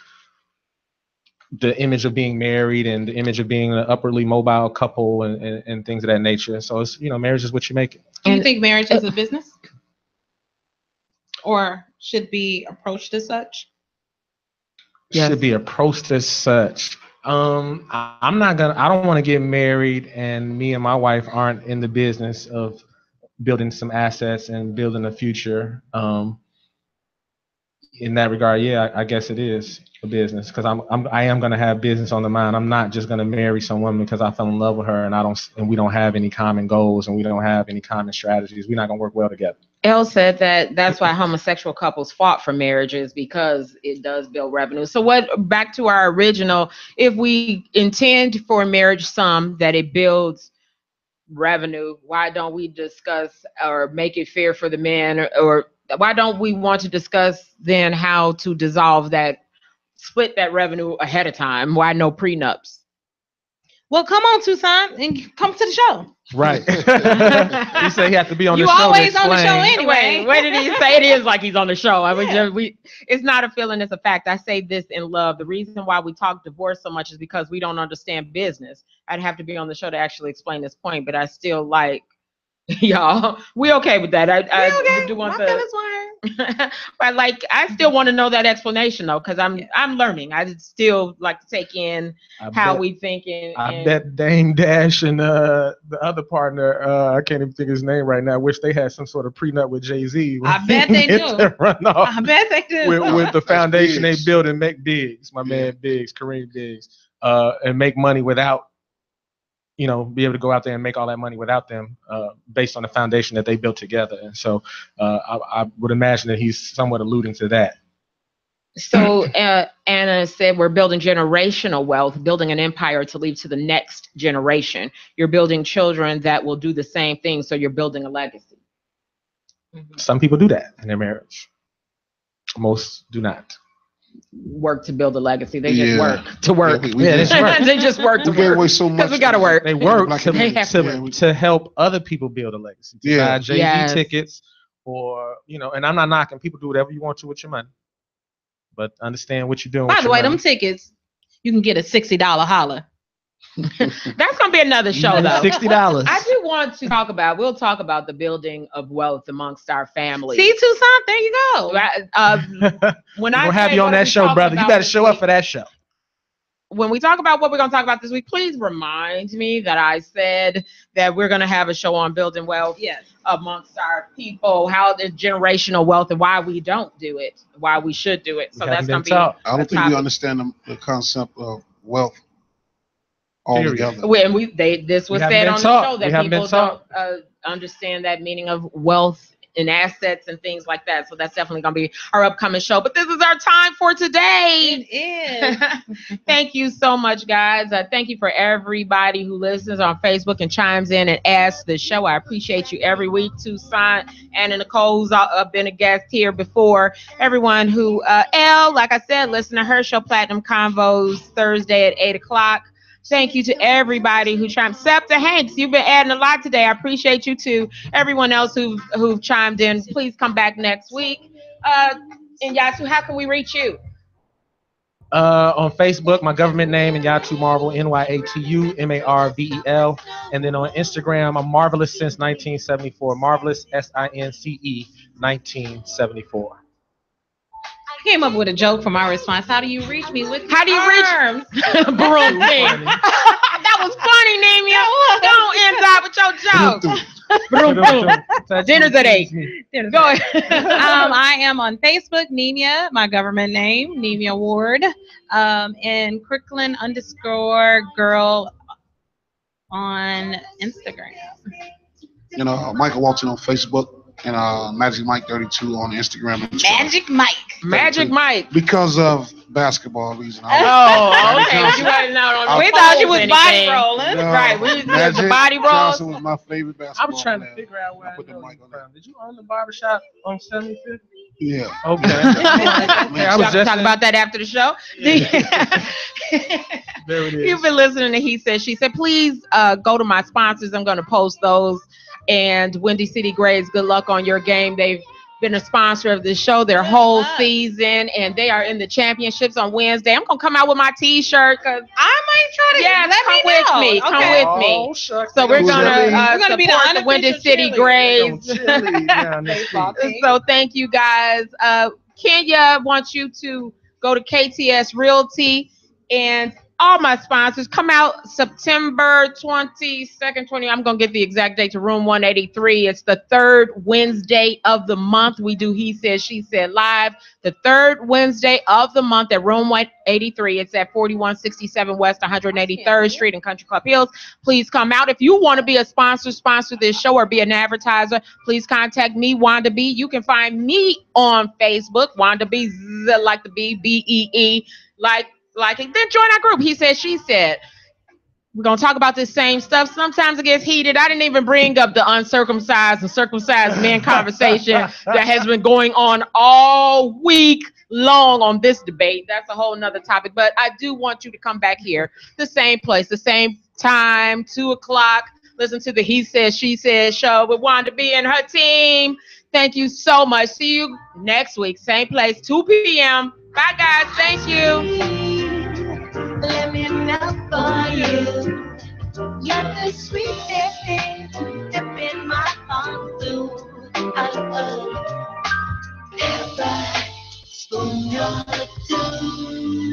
the image of being married and the image of being an upwardly mobile couple and things of that nature. So it's, marriage is what you make it. Do you think marriage is a business, or should be approached as such? Should be approached as such. I don't want to get married and me and my wife aren't in the business of building some assets and building a future. In that regard, yeah, I guess it is a business, because I am going to have business on the mind. I'm not just going to marry someone because I fell in love with her and we don't have any common goals and we don't have any common strategies. We're not going to work well together. Elle said that that's why homosexual couples fought for marriages, because it does build revenue. So what, back to our original, if we intend for marriage that it builds revenue, why don't we discuss or make it fair for the men, or why don't we want to discuss then how to dissolve that, split that revenue ahead of time? Why no prenups? Well, come on, Tucson, and come to the show. Right. He said he had to be on the You show. always to on the show explain. anyway. Wait, did he say it is like he's on the show? I mean, it's not a feeling, it's a fact. I say this in love. The reason why we talk divorce so much is because we don't understand business. I'd have to be on the show to actually explain this point, but I still like y'all. We okay with that? I do want but like, I still want to know that explanation though, because I'm learning. I still like to take in how we thinking. I bet Dame Dash and the other partner, I can't even think of his name right now, wish they had some sort of prenup with Jay-Z. I bet they do. I bet they do. With the foundation they build and make Biggs, my man Biggs, Kareem Biggs, and make money without, be able to go out there and make all that money without them, based on the foundation that they built together. And so I would imagine that he's somewhat alluding to that. So Anna said we're building generational wealth, building an empire to leave to the next generation. You're building children that will do the same thing, so you're building a legacy. Some people do that in their marriage. Most do not. Work to build a legacy. They just work to work. They just work to we gave work. away so much. Because we got to work. They work to to help other people build a legacy. To buy Jay-Z tickets, or and I'm not knocking. People do whatever you want to with your money, but understand what you're doing. By with the way, money. them tickets, you can get a $60 holler. That's gonna be another show though. $60. I do want to talk about. We'll talk about the building of wealth amongst our family. See, Tucson, there you go. When we'll have you on that show, brother. You better show up for that show. When we talk about what we're going to talk about this week, please remind me that I said that we're going to have a show on building wealth amongst our people, how the generational wealth and why we don't do it, why we should do it. So that's going to be. I don't think we understand the concept of wealth altogether. This was said on the show that people don't understand that meaning of wealth and assets and things like that. So that's definitely going to be our upcoming show. But this is our time for today. It is. Thank you so much, guys. Thank you for everybody who listens on Facebook and chimes in and asks the show. I appreciate you every week. Tucson, Anna Nicole, who's been a guest here before. Everyone who, like I said, listen to her show, Platinum Convos, Thursday at 8 o'clock. Thank you to everybody who chimed. Septa Hanks, you've been adding a lot today. I appreciate you too. Everyone else who've chimed in, please come back next week. And Yatu, how can we reach you? On Facebook, my government name, and Yatu Marvel, Nyatu Marvel. And then on Instagram, I'm Marvelous since 1974. Marvelous, SINCE 1974. Came up with a joke for my response. How do you reach me with How do you arms? Broom thing. That was funny, Nemia. Don't end up with your joke. Dinner's at 8. Go ahead. I am on Facebook, Nemia, my government name, Nemia Ward, and Crooklyn _girl on Instagram. Michael Walton on Facebook. And Magic Mike 32 on Instagram and Twitter. Magic Mike. Because of basketball reasons. Oh, okay. You wasn't out on we thought you was body rolling. No, right. We Magic body rolls. Johnson was my favorite basketball I was trying to player. figure out where I put the know mic you on from. Did you own the barbershop on 75th? Yeah. Okay. I was just talk about that after the show. There it is. You've been listening to He Said, She Said. Please go to my sponsors. I'm going to post those. And Windy City Grays, good luck on your game. They've been a sponsor of this show their whole season, and they are in the championships on Wednesday. I'm going to come out with my T-shirt because I might try to. Yes, come with me. Okay. Come with me. Shucks, So we're gonna be support the Windy City Grays. So thank you guys. Kenya wants you to go to KTS Realty and all my sponsors. Come out September 22nd, 20. I'm going to get the exact date to room 183. It's the third Wednesday of the month. We do He Said, She Said live. The third Wednesday of the month at room 183. It's at 4167 West 183rd Street in Country Club Hills. Please come out. If you want to be a sponsor this show, or be an advertiser, please contact me, Wanda B. You can find me on Facebook, Wanda B, like the B, B-E-E, like it. Then join our group. He Said, She Said. We're going to talk about this same stuff. Sometimes it gets heated. I didn't even bring up the uncircumcised and circumcised men conversation that has been going on all week long on this debate. That's a whole nother topic. But I do want you to come back here, the same place, the same time, 2 o'clock. Listen to the He Said, She Said show with Wanda B and her team. Thank you so much. See you next week, same place, 2 p.m. Bye, guys. Thank you. Let me melt for you. You're the sweetest thing to dip in my arms through. I love ever spoon your tune.